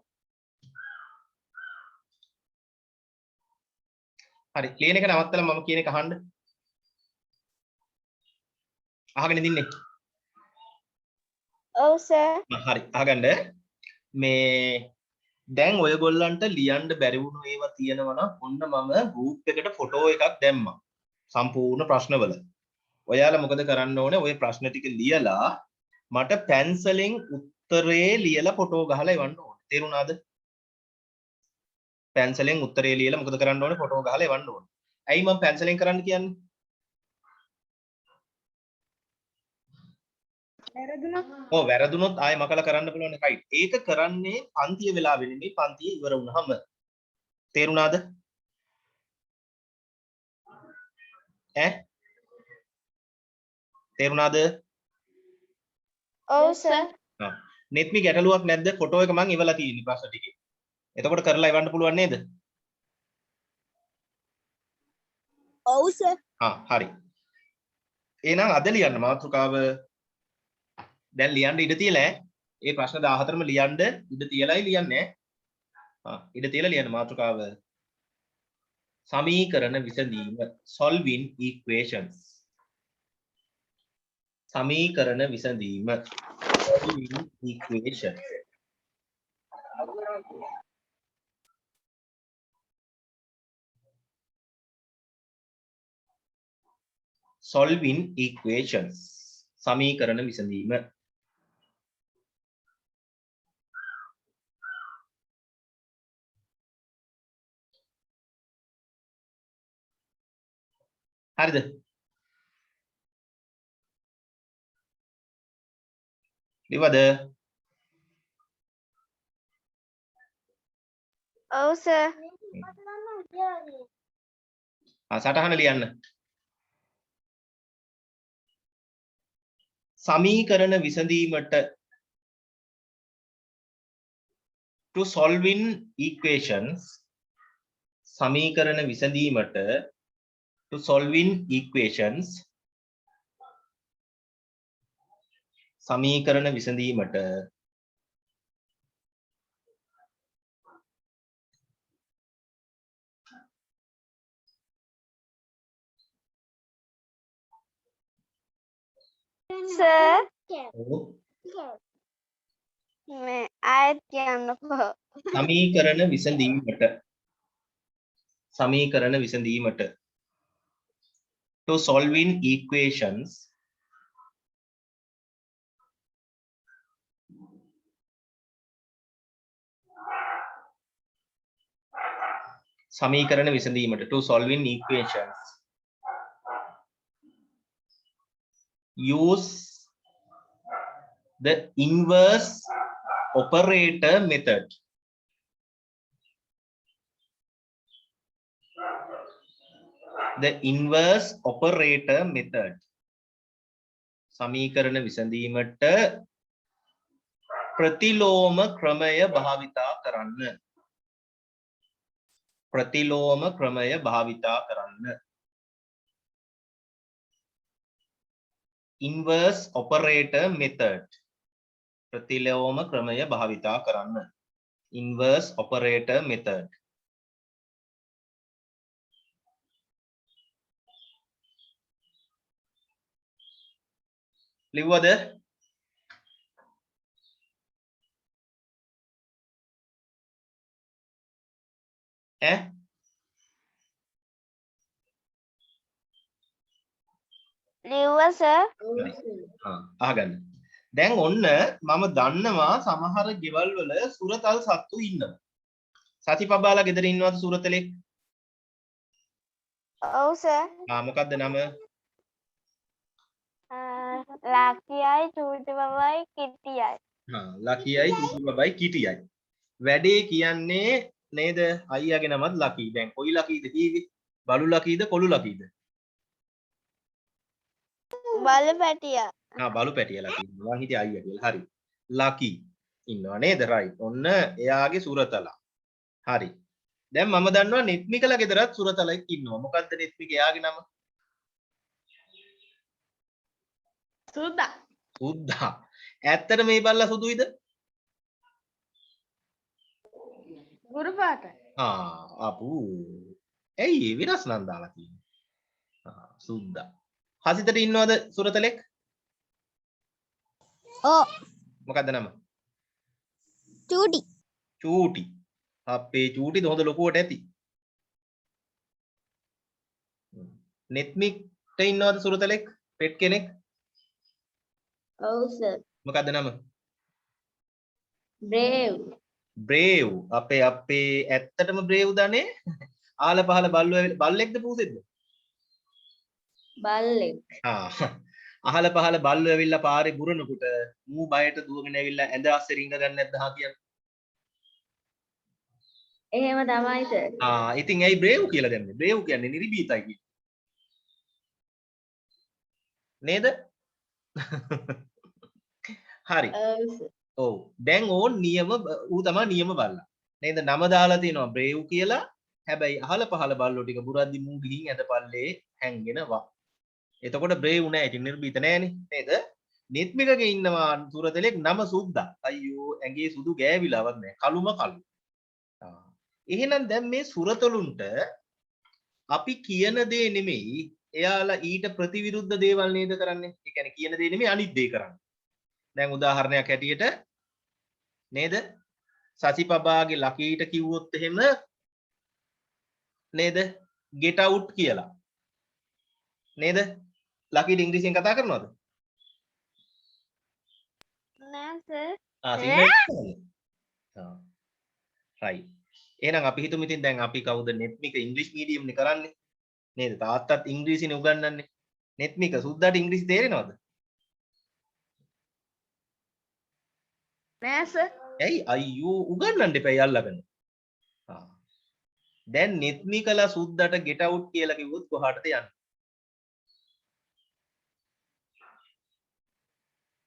හරි ලියන එක නවත්තලා මම කියන එක අහන්න. අහගෙන ඉඳින්නේ. ඔව් සර්. හරි අහගන්න. මේ දැන් ඔයගොල්ලන්ට ලියන්න බැරි වුණු ඒවා තියෙනවා නම් ඔන්න මම group එකට ෆොටෝ එකක් දැම්මා. සම්පූර්ණ ප්‍රශ්නවල. ඔයාලා මොකද කරන්න ඕනේ? ওই ප්‍රශ්න ටික ලියලා මට පැන්සලෙන් උත්තරේ ලියලා ෆොටෝ ගහලා එවන්න ඕනේ. තේරුණාද? පැන්සලෙන් උත්තරේ ලියලා මොකද කරන්න ඕනේ? ෆොටෝ ගහලා එවන්න ඕනේ. ඇයි මම පැන්සලෙන් කරන්න කියන්නේ? ඔව් වැරදුනොත් ආයෙ මකලා කරන්න පුළුවන් රයිට්. ඒක කරන්නේ පන්තිය වෙලාවෙ නෙමෙයි පන්තිය ඉවර වුණාම. තේරුණාද? ඈ? තේරුණාද? ඔව් සර්. හා. නෙත්මි ගැටලුවක් නැද්ද? ෆොටෝ එක මං ඉවලා තියෙන්නේ ප්‍රශ්න ටිකේ. එතකොට කරලා එවන්න පුළුවන් නේද? ඔව් සර්. හා හරි. එහෙනම් අද ලියන්න මාතෘකාව දැන් ලියන්න ඉඩ තියලා ඒ ප්‍රශ්න 14ම ලියන්න ඉඩ තියලායි ලියන්නේ. ඉඩ තියලා ලියන්න මාතෘකාව සමීකරණ විසඳීම solving equations. සමීකරණ විසඳීම solving equation. solving equations. සමීකරණ විසඳීම. හරිද? ලිවද? ඔව් සර්. සටහන ලියන්න. සමීකරණ විසඳීමට to solving equations. සමීකරණ විසඳීමට to solving equations. සමීකරණ විසඳීමට සර්. ඔව්. මේ ආයෙත් කියන්නකෝ. සමීකරණ විසඳීමට සමීකරණ විසඳීමට to solving equations. සමීකරණ විසඳීමට to solving equations use the inverse operator method. The inverse operator method. සමීකරණ විසඳීමට ප්‍රතිලෝම ක්‍රමය භාවිතා කරන්න. ප්‍රතිලෝම ක්‍රමය භාවිතා කරන්න. inverse operator method. ප්‍රතිලෝම ක්‍රමය භාවිතා කරන්න. inverse operator method. ලිව්වද? ඈ? ලිව්වා සර්. අහගන්න. දැන් ඔන්න මම දන්නවා සමහර ගෙවල් වල සුරතල් සත්තු ඉන්නවා. සතිපබ්බාලා ගෙදර ඉන්නවද සුරතලෙක්? ඔව් සර්. මොකක්ද නම? ලක්කියයි චූටි බබයි කිට්ටියයි. ලකියයි චූටි බබයි කිටියයි. වැඩේ කියන්නේ නේද? අයියාගේ නමත් ලකී. දැන් කොයි ලකීද කීවේ? බලු ලකීද කොළු ලකීද? බලු පැටියා. බලු පැටියලා කියනවා. මං හිතේ අයියා කියලා. හරි. ලකී ඉන්නවා නේද? රයිට්. ඔන්න එයාගේ සුරතලා. හරි. දැන් මම දන්නවා නිත්මිකලා ගෙදරත් සුරතලෙක් ඉන්නවා. මොකද්ද නිත්මික එයාගේ නම? සුද්දා. සුද්දා. ඇත්තට මේ බල්ලා සුදුයිද? ගුරු පාටයි. අපු. ඇයි විරස් නම් දාලා තියෙන්නේ? සුද්දා. හසිතට ඉන්නවද සුරතලෙක්? ඔව්. මොකද්ද නම? චූටි. චූටි. අපේ චූටිද හොඳ ලොකුවට ඇති. නෙත්මික්ට ඉන්නවද සුරතලෙක්? පෙට් කෙනෙක්? ඔව් සර්. මොකද්ද නම? බ්‍රේව්. බ්‍රේව්. අපේ ඇත්තටම බ්‍රේව් දනේ? ආල පහල බල්ලෙක්ද පූසෙක්ද? බල්ලෙක්. අහල පහල බල්ලෝ ඇවිල්ලා පාරේ බුරනකොට මූ බයට දුවගෙන ඇවිල්ලා ඇඳ අස්සේ රිංග ගන්න නැද්ද හා කියන්නේ? එහෙම තමයි සර්. ඉතින් ඇයි බ්‍රේව් කියලා දැම්මේ? බ්‍රේව් කියන්නේ නිර්භීතයි කියන්නේ. නේද? හරි. ඔව්. දැන් ඕන් ඌ තමයි නියම බල්ලා. නේද? නම දාලා තිනවා බ්‍රේව් කියලා. හැබැයි අහල පහල බල්ලෝ ටික බුරද්දි මූ ගිහින් ඇඳ පල්ලේ හැංගෙනවා. එතකොට බ්‍රේව් නෑ. ඉතින් නිර්භීත නෑනේ. නේද? නිත්මිකගේ ඉන්නවා සුරතලෙක් නම සුද්දා. අයියෝ ඇඟේ සුදු ගෑවිලාවක් නෑ. කළුම කළු. එහෙනම් දැන් මේ සුරතලුන්ට අපි කියන දේ නෙමෙයි එයාලා ඊට ප්‍රතිවිරුද්ධ දේවල් නේද කරන්නේ. ඒ කියන්නේ කියන දේ නෙමෙයි අනිත් දේ කරන්නේ. දැන් උදාහරණයක් හැටියට නේද? සසිපබාගේ ලකීට කිව්වොත් එහෙම නේද? get out කියලා. නේද? ලකීට ඉංග්‍රීසියෙන් කතා කරනවද? නෑ සර්. සිංහලෙන්. right. එහෙනම් අපි හිතමු ඉතින් දැන් අපි කවුද නෙත්මික ඉංග්‍රීසි මීඩියම් නේ කරන්නේ. නේද? තාත්තත් ඉංග්‍රීසිනේ උගන්වන්නේ. නෙත්මික සුද්දාට ඉංග්‍රීසි තේරෙනවද? නෑ සර්. ඇයි අයියෝ උගන්වන්න එපා අල්ලගෙන. දැන් නෙත්මිකලා සුද්දාට get out කියලා කිව්වොත් කොහාටද යන්නේ?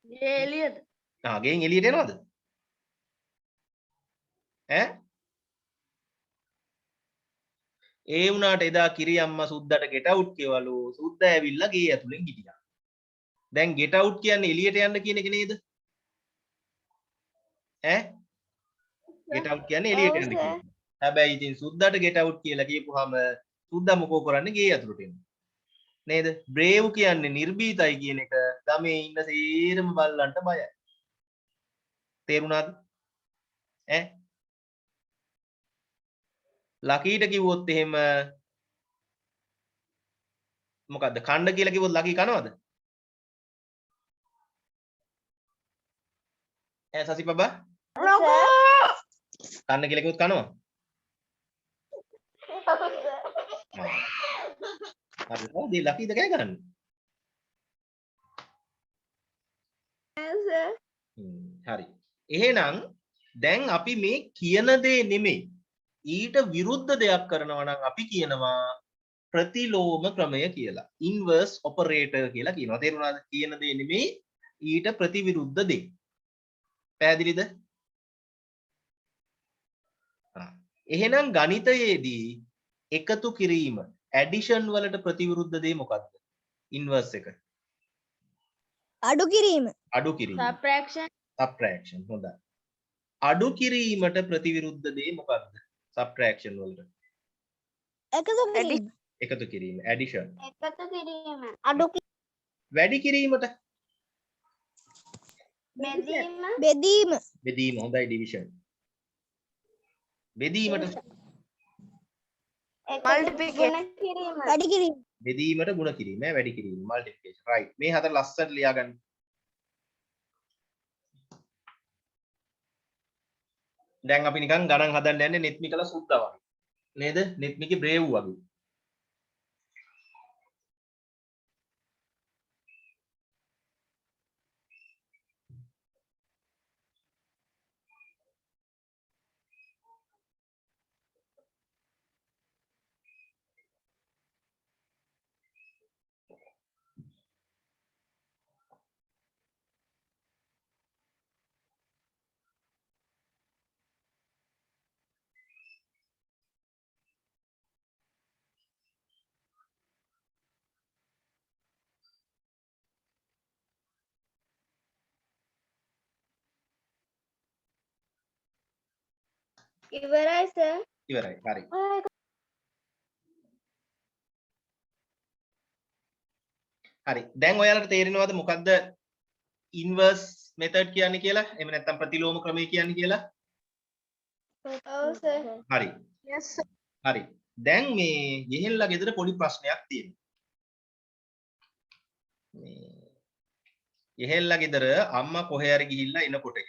ගේ එළියට. ගෙන් එළියට එනවද? ඈ? ඒ වුණාට එදා කිරි අම්මා සුද්දාට get out කියවලු. සුද්දා ඇවිල්ලා ගේ ඇතුලෙන් හිටියා. දැන් get out කියන්නේ එළියට යන්න කියන එක නේද? ඈ? get out කියන්නේ එළියට යන්න කියන එක. හැබැයි ඉතින් සුද්දාට get out කියලා කියපුවාම සුද්දා මොකෝ කරන්නේ? ගේ ඇතුලට එන්න. නේද? brave කියන්නේ නිර්භීතයි කියන එක ගමේ ඉන්න සේරම බල්ලන්ට බයයි. තේරුණාද? ඈ? ලකීට කිව්වොත් එහෙම මොකද්ද? කණ්ඩ කියලා කිව්වොත් ලකී කනවද? ඈ සසිපබා? කන්න කියලා කිව්වොත් කනවා? හරි. ඔව් ලකීද කෑ ගන්න? හරි. එහෙනම් දැන් අපි මේ කියන දේ නෙමෙයි ඊට විරුද්ධ දෙයක් කරනවා නම් අපි කියනවා ප්‍රතිලෝම ක්‍රමය කියලා. ඉන්වර්ස් ඔපරේටර් කියලා කියනවා. තේරුණාද? කියන දේ නෙමෙයි ඊට ප්‍රතිවිරුද්ධ දේ. පැහැදිලිද? එහෙනම් ගණිතයේදී එකතු කිරීම ඇඩිෂන් වලට ප්‍රතිවිරුද්ධ දේ මොකක්ද? ඉන්වර්ස් එක. අඩු කිරීම. අඩු කිරීම. subtraction. subtraction හොඳයි. අඩු කිරීමට ප්‍රතිවිරුද්ධ දේ මොකක්ද? subtraction වලට. එකතු කිරීම. එකතු කිරීම addition. එකතු කිරීම. අඩු වැඩි කිරීමට බෙදීම. බෙදීම. බෙදීම හොඳයි division. බෙදීමට multiplication. වැඩි කිරීම. බෙදීමට ගුණ කිරීම වැඩි කිරීම multiplication right. මේ හතර ලස්සනට ලියා ගන්න. දැන් අපි නිකන් ගණන් හදන්න යන්නේ නෙත්මිකලා සුද්දා වගේ. නේද? නෙත්මිකේ බ්‍රේව් වගේ. ඉවරයි සර්. ඉවරයි. හරි. හරි. දැන් ඔයාලට තේරෙනවද මොකද්ද ඉන්වර්ස් මෙතඩ් කියන්නේ කියලා? එහෙම නැත්නම් ප්‍රතිලෝම ක්‍රමය කියන්නේ කියලා? ඔව් සර්. හරි. Yes, sir. හරි. දැන් මේ යෙහෙල්ලා ගෙදර පොඩි ප්‍රශ්නයක් තියෙනවා. මේ යෙහෙල්ලා ගෙදර අම්මා කොහේ හරි ගිහිල්ලා එනකොට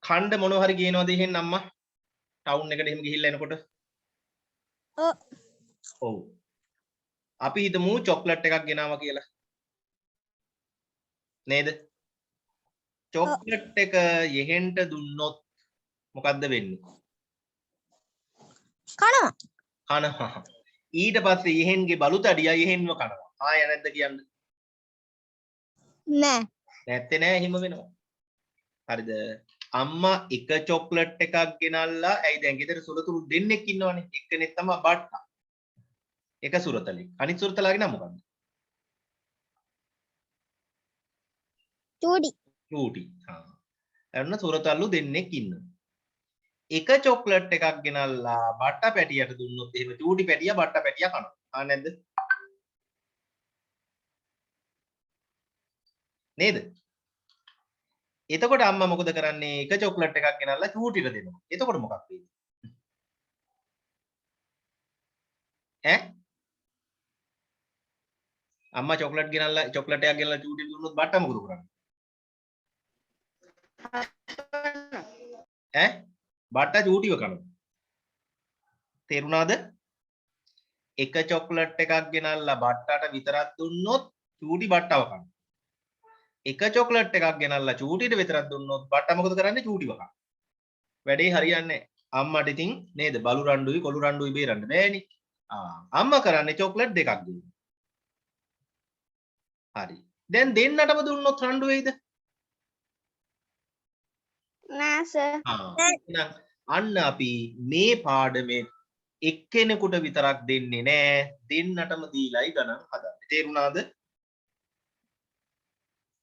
ඛණ්ඩ මොනව හරි ගේනවද එහෙන් අම්මා? ටවුන් එකට එහෙම ගිහිල්ලා එනකොට? ඔව්. ඔව්. අපි හිතමු චොක්ලට් එකක් ගෙනාවා කියලා. නේද? චොක්ලට් එක යෙහෙන්ට දුන්නොත් මොකද්ද වෙන්නේ? කනවා. කනවා. ඊට පස්සේ යෙහෙන්ගේ බලු තඩියා යෙහෙන්ව කනවා. ආය නැද්ද කියන්න? නෑ. නැත්තේ නෑ එහෙම වෙනවා. හරිද? අම්මා එක චොක්ලට් එකක් ගෙනල්ලා ඇයි දැන් ගෙදර සුරතුරු දෙන්නෙක් ඉන්නවනේ. එක්කෙනෙක් තමයි බට්ටා. එක සුරතලෙක්. අනිත් සුරතලාගේ නම මොකක්ද? චූටි. චූටි. හා. එන්න සුරතල්ලු දෙන්නෙක් ඉන්නවා. එක චොක්ලට් එකක් ගෙනල්ලා බට්ටා පැටියට දුන්නොත් එහෙම චූටි පැටියා බට්ටා පැටියා කනවා. ආ නැද්ද? නේද? එතකොට අම්මා මොකද කරන්නේ? එක චොක්ලට් එකක් ගෙනල්ලා චූටිට දෙනවා. එතකොට මොකක් වෙයිද? ඈ? අම්මා චොක්ලට් ගෙනල්ලා චොක්ලට් එකක් ගෙනල්ලා චූටිට දුන්නොත් බට්ටා මොකද කරන්නේ? ඈ? බට්ටා චූටිව කනවා. තේරුණාද? එක චොක්ලට් එකක් ගෙනල්ලා බට්ටාට විතරක් දුන්නොත් චූටි බට්ටව කනවා. එක චොක්ලට් එකක් ගෙනල්ලා චූටිට විතරක් දුන්නොත් බට්ටා මොකද කරන්නේ? චූටිව කනවා. වැඩේ හරියන්නේ නැහැ. අම්මට ඉතින් නේද බලු රණ්ඩුයි කොළු රණ්ඩුයි බේරන්න බෑනේ. අම්මා කරන්නේ චොක්ලට් දෙකක් දෙනවා. හරි. දැන් දෙන්නටම දුන්නොත් රණ්ඩු වෙයිද? නෑ සර්. එහෙනම් අන්න අපි මේ පාඩමේ එක්කෙනෙකුට විතරක් දෙන්නේ නෑ දෙන්නටම දීලායි ගණන් හදන්නේ. තේරුණාද?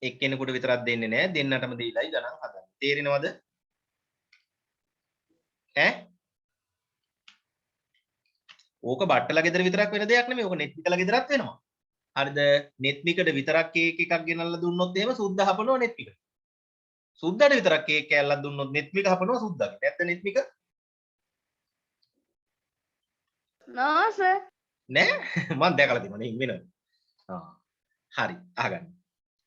එක්කෙනෙකුට විතරක් දෙන්නේ නෑ දෙන්නටම දීලායි ගණන් හදන්නේ. තේරෙනවද? ඈ? ඕක බට්ටලා ගෙදර විතරක් වෙන දෙයක් නෙමෙයි. ඕක නෙත්මිකලා ගෙදරත් වෙනවා. හරිද? නෙත්මිකට විතරක් කේක් එකක් ගෙනල්ලා දුන්නොත් එහෙම සුද්ද හපනවා නෙත්මිකට. සුද්දට විතරක් කේක් කෑල්ලක් දුන්නොත් නෙත්මික හපනවා සුද්දට. නැත්ද නෙත්මික? No, sir. නෑ මම දැකලා තියෙනවා නේ වෙනවා. හරි අහගන්න.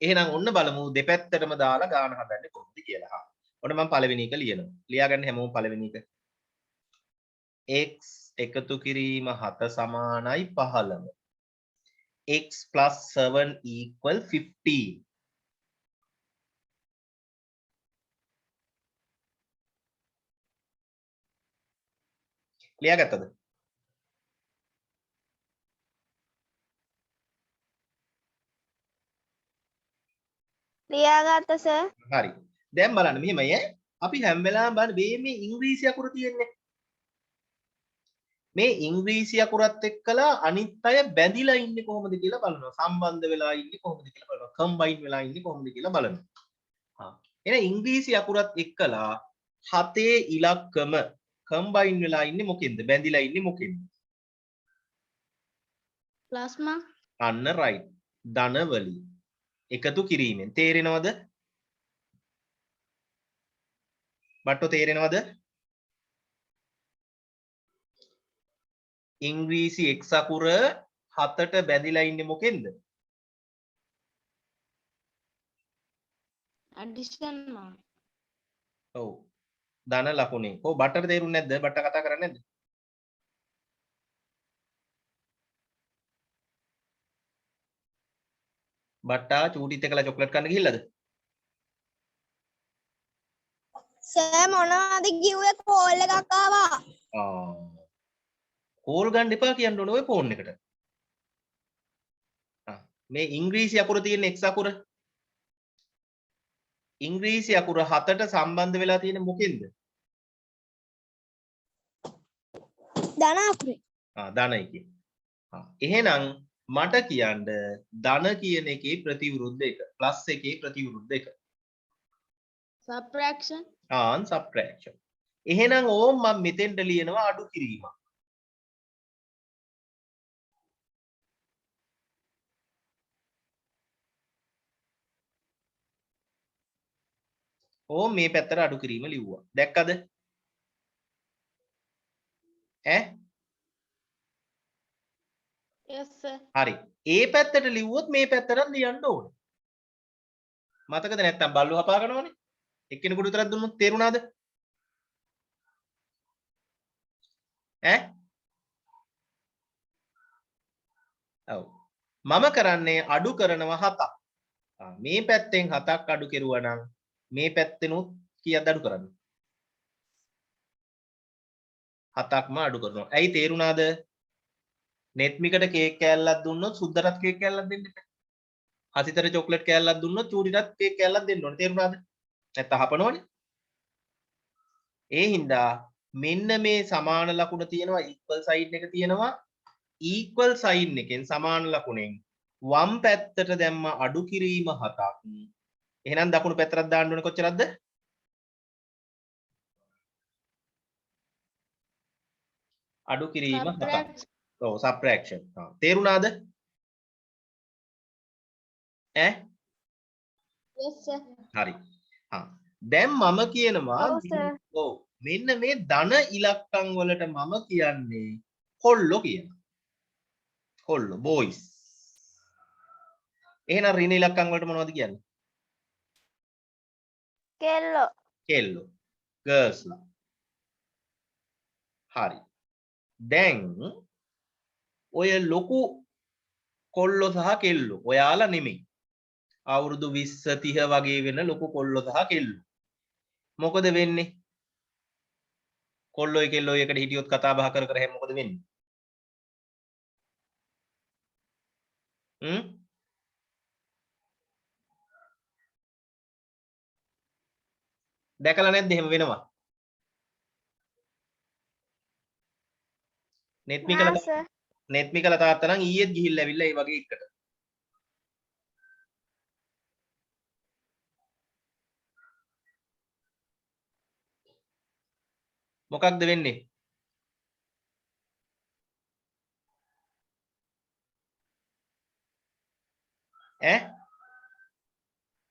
එහෙනම් ඔන්න බලමු දෙපැත්තටම දාලා ගාන හදන්නේ කොහොමද කියලා. ඔන්න මම පළවෙනි එක ලියනවා. ලියාගන්න හැමෝම පළවෙනි එක. x එකතු කිරීම 7 සමානයි 15. x plus 7 equal 15. ලියාගත්තද? ලියාගත්ත සර්. හරි. දැන් බලන්න මෙහෙමයි ඈ. අපි හැම වෙලාවෙම බලන්න මේ ඉංග්‍රීසි අකුර තියෙන්නේ. මේ ඉංග්‍රීසි අකුරත් එක්කලා අනිත් අය බැඳිලා ඉන්නේ කොහොමද කියලා බලනවා. සම්බන්ධ වෙලා ඉන්නේ කොහොමද කියලා බලනවා. කම්බයින් වෙලා ඉන්නේ කොහොමද කියලා බලනවා. එහෙනම් ඉංග්‍රීසි අකුරත් එක්කලා 7 ඉලක්කම කම්බයින් වෙලා ඉන්නේ මොකෙන්ද? බැඳිලා ඉන්නේ මොකෙන්ද? Plasma. අන්න රයිට්. ධනවලින් එකතු කිරීමෙන්. තේරෙනවද? බට්ටෝ තේරෙනවද? ඉංග්‍රීසි x අකුර 7ට බැඳිලා ඉන්නේ මොකෙන්ද? Addition mark. ඔව් ධන ලකුණේ කො බට්ටට තේරුන්නේ නැද්ද බට්ට කතා කරන්නේ නැද්ද බට්ටා චූටිත් එක්කලා චොක්ලට් කන්න ගිහිල්ලාද සර් මොනවද කිව්වේ කෝල් එකක් ආවා. කෝල් ගන්න එපා කියන්න ඕනේ ඔය ෆෝන් එකට මේ ඉංග්‍රීසි අකුර තියෙන x අකුර ඉංග්‍රීසි අකුර 7ට සම්බන්ධ වෙලා තියෙන මොකෙන්ද ධන අකුරේ. ධනයි කියන්නේ එහෙනම් මට කියන්න ධන කියන එකේ ප්‍රතිවිරුද්ධ එක ප්ලස් එකේ ප්‍රතිවිරුද්ධ එක subtraction subtraction එහෙනම් ඕම් මම මෙතෙන්ට ලියනවා අඩු කිරීමක් ඕම් මේ පැත්තට අඩු කිරීම ලිව්වා දැක්කද ඈ yes sir හරි ඒ පැත්තට ලිව්වොත් මේ පැත්තට ලියන්න ඕනේ මතකද නැත්තම් බල්ලු හපා ගන්නවනේ එක්කෙනෙකුට විතරක් දුන්නොත් තේරුණාද ඈ ඔව් මම කරන්නේ අඩු කරනවා 7ක් මේ පැත්තෙන් 7ක් අඩු කෙරුවා නම් මේ පැත්තෙනුත් කීයක්ද අඩු කරන්නේ 7ක්ම අඩු කරනවා ඇයි තේරුණාද නෙත්මිකට කේක් කෑල්ලක් දුන්නොත් සුද්දටත් කේක් කෑල්ලක් දෙන්න එපා. හසිතට චොක්ලට් කෑල්ලක් දුන්නොත් චූටිටත් කේක් කෑල්ලක් දෙන්න ඕනේ. තේරුණාද? නැත්නම් හපනවනේ. ඒ හින්දා මෙන්න මේ සමාන ලකුණ තියෙනවා equal sign එක තියෙනවා equal sign එකෙන් සමාන ලකුණෙන් වම් පැත්තට දැම්ම අඩු කිරීම 7ක්. එහෙනම් දකුණු පැත්තට දාන්න ඕනේ කොච්චරක්ද? අඩු කිරීම 7ක්. ඔව් subtraction. තේරුණාද? ඈ? yes sir හරි. දැන් මම කියනවා ඔව් සර්. ඔව් මෙන්න මේ ධන ඉලක්කම් වලට මම කියන්නේ කොල්ලෝ කියලා. කොල්ලෝ boys. එහෙනම් ඍණ ඉලක්කම් වලට මොනවද කියන්නේ? කෙල්ලෝ. කෙල්ලෝ. girls. හරි. දැන් ඔය ලොකු කොල්ලෝ සහ කෙල්ලෝ ඔයාලා නෙමෙයි. අවුරුදු 20 30 වගේ වෙන ලොකු කොල්ලෝ සහ කෙල්ලෝ. මොකද වෙන්නේ? කොල්ලෝයි කෙල්ලෝයි එකට හිටියොත් කතා බහ කර කර හැම මොකද වෙන්නේ? දැකලා නැද්ද එහෙම වෙනවා? නෙත්මිකල තාත්තා නම් ඊයේත් ගිහිල්ලා ඇවිල්ලා ඒ වගේ එකට. මොකක්ද වෙන්නේ? ඈ?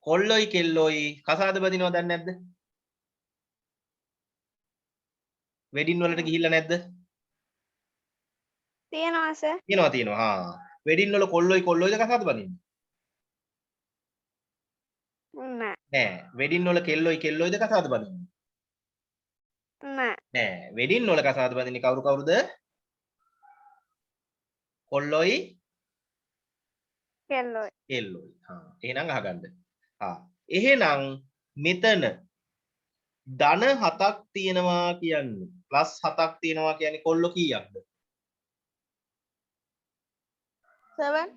කොල්ලොයි කෙල්ලොයි කසාද බදිනව දන්නේ නැද්ද? වෙඩින් වලට ගිහිල්ලා නැද්ද? තියනවා සර්. තියෙනවා. වෙඩින් වල කොල්ලොයි කොල්ලොයිද කසාද බදින්නේ? නෑ. වෙඩින් වල කෙල්ලොයි කෙල්ලොයිද කසාද බදින්නේ? නෑ. වෙඩින් වල කසාද බදින්නේ කවුරුද? කොල්ලොයි කෙල්ලෝ. කෙල්ලොයි. එහෙනම් අහගන්න. එහෙනම් මෙතන ධන 7ක් තියෙනවා කියන්නේ ප්ලස් 7ක් තියෙනවා කියන්නේ කොල්ලෝ කීයක්ද? 7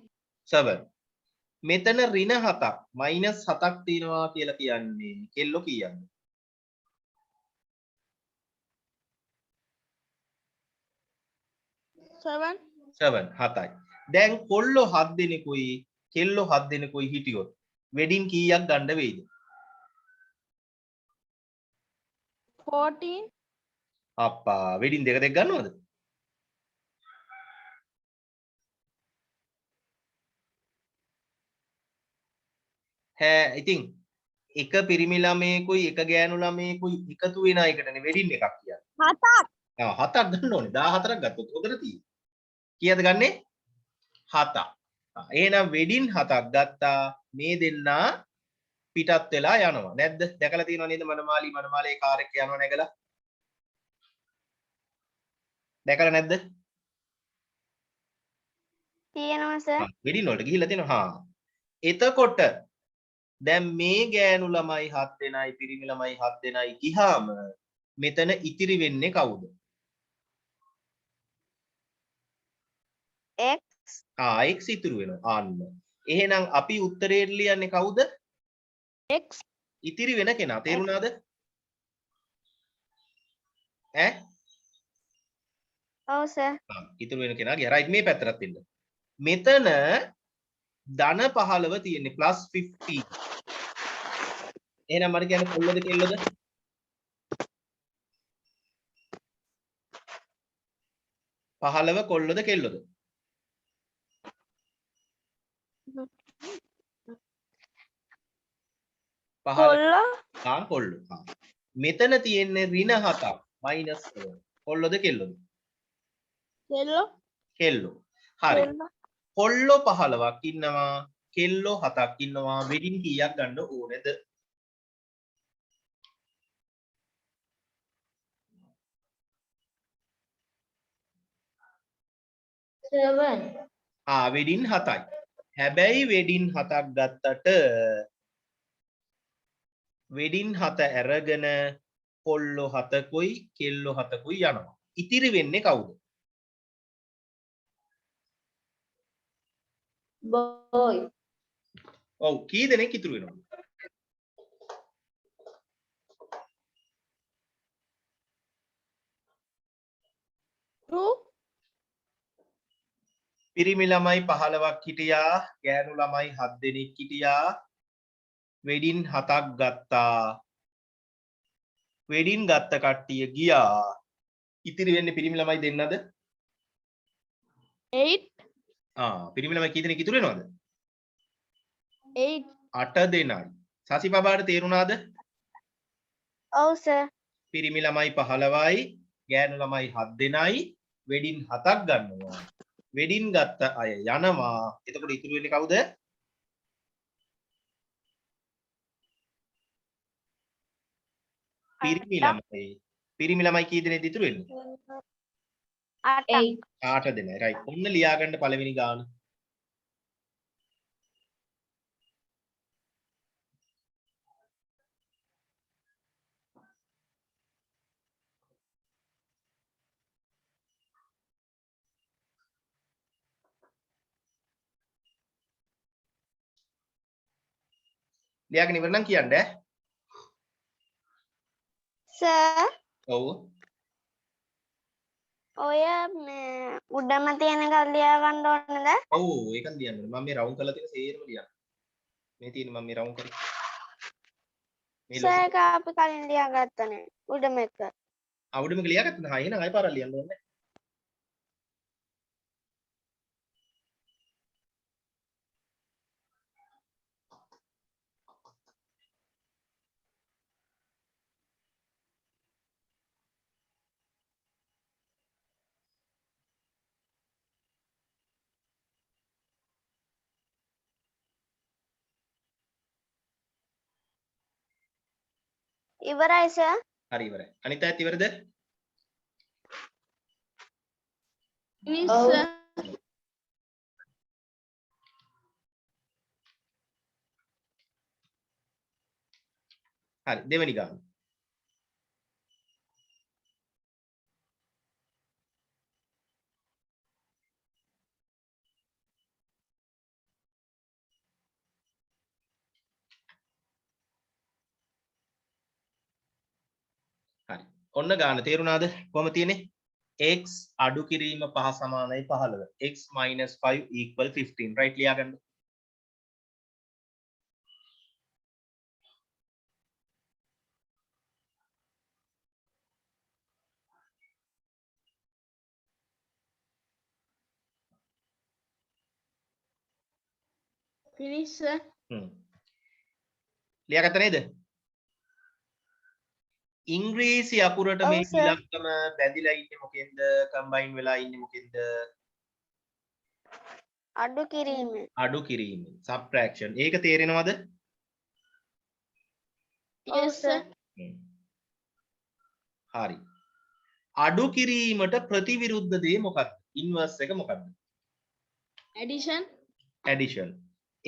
7. මෙතන ඍණ 7ක් මයිනස් 7ක් තියෙනවා කියලා කියන්නේ කෙල්ලෝ කීයක්ද? 7 7යි. දැන් කොල්ලෝ 7 දෙනෙකුයි කෙල්ලෝ 7 දෙනෙකුයි හිටියොත් වෙඩින් කීයක් ගන්න වෙයිද? 14 අප්පා වෙඩින් දෙක ගන්නවද? ඉතින් එක පිරිමි ළමයෙකුයි එක ගෑනු ළමයෙකුයි එකතු වෙන එකටනේ වෙඩින් එකක් කියන්නේ. 7ක්. 7ක් ගන්න ඕනේ. 14ක් ගත්තොත් උදේට තියෙන්නේ. කීයද ගන්නෙ? 7ක්. එහෙනම් වෙඩින් 7ක් ගත්තා මේ දෙන්නා පිටත් වෙලා යනවා. නැද්ද? දැකලා තියෙනව නේද මනමාලේ කාර් එක යනවා නැගලා? දැකලා නැද්ද? තියෙනවා සර්. වෙඩින් වලට ගිහිල්ලා තියෙනවා. එතකොට දැන් මේ ගෑනු ළමයි 7 දෙනයි පිරිමි ළමයි 7 දෙනයි ගියාම මෙතන ඉතිරි වෙන්නේ කවුද? x x ඉතුරු වෙනවා. අන්න. එහෙනම් අපි උත්තරේට ලියන්නේ කවුද? x ඉතිරි වෙන කෙනා. තේරුණාද? ඈ? ඔව් සර්. ඉතුරු වෙන කෙනා ගියා. රයිට් මේ පැත්තට එන්න. මෙතන ධන 15 තියෙන්නේ +15. එහෙනම් මට කියන්නේ කොල්ලද කෙල්ලද? 15 කොල්ලද කෙල්ලද? කොල්ලෝ කොල්ලෝ. මෙතන තියෙන්නේ ඍණ 7ක් -7. කොල්ලද කෙල්ලද? කෙල්ලෝ කෙල්ලෝ. හරි. කෙල්ලෝ කොල්ලෝ 15ක් ඉන්නවා, කෙල්ලෝ 7ක් ඉන්නවා. වෙඩින් කීයක් ගන්න ඕනේද? 7. වෙඩින් 7යි. හැබැයි වෙඩින් 7ක් ගත්තට වෙඩින් 7 අරගෙන කොල්ලෝ 7කුයි කෙල්ලෝ 7කුයි යනවා. ඉතිරි වෙන්නේ කවුද? Boy. ඔව් කී දෙනෙක් ඉතුරු වෙනවද? පිරිමි ළමයි 15ක් හිටියා, ගෑනු ළමයි 7 දෙනෙක් හිටියා. වෙඩින් 7ක් ගත්තා. වෙඩින් ගත්ත කට්ටිය ගියා. ඉතිරි වෙන්නේ පිරිමි ළමයි දෙන්නද? 8 පිරිමි ළමයි කී දෙනෙක් ඉතුරු වෙනවද? 8 8 දෙනයි. සසිපබාට තේරුණාද? ඔව් සර්. පිරිමි ළමයි 15යි, ගෑනු ළමයි 7 දෙනයි, වෙඩින් 7ක් ගන්නවා. වෙඩින් ගත්ත අය යනවා. එතකොට ඉතුරු වෙන්නේ කවුද? පිරිමි ළමයි. පිරිමි ළමයි කී දෙනෙක්ද ඉතුරු වෙන්නේ? 8 8 දෙනයි. රයිට්. ඔන්න ලියාගන්න පළවෙනි ගාන. ලියාගෙන ඉවර නම් කියන්න ඈ. සර් ඔව්. ඔය උඩම තියෙන එක ලියා ගන්න ඕනද? ඔව් ඒක ලියන්න ඕනේ. මම මේ රවුන්ඩ් කරලා තියෙන සේරම ලියන්න. මේ තියෙන මම මේ රවුන්ඩ් කරේ. මේ සර් ඒක අපි කලින් ලියා ගත්තනේ උඩම එක. අවුඩම ලියාගත්තද? එහෙනම් ආයෙ පාරක් ලියන්න ඕනේ. ඉවරයි සර්. හරි ඉවරයි. අනිත් අයත් ඉවරද? Oh. හරි දෙවෙනි ගාන. හරි. ඔන්න ගාන තේරුණාද? කොහොම තියෙන්නේ? x අඩු කිරීම 5 සමානයි 15. x - 5 = 15. right ලියාගන්න. Finish, sir. ලියාගත්ත නේද? ඉංග්‍රීසි අකුරට ඔව් මේ සර්. ඉලක්කම බැඳිලා ඉන්නේ මොකෙන්ද? කම්බයින් වෙලා ඉන්නේ මොකෙන්ද? අඩු කිරීම. අඩු කිරීම. subtraction. ඒක තේරෙනවද? Yes, sir. හරි. අඩු කිරීමට ප්‍රතිවිරුද්ධ දේ මොකක්ද? ඉන්වර්ස් එක මොකක්ද? Addition. ඇඩිෂන්.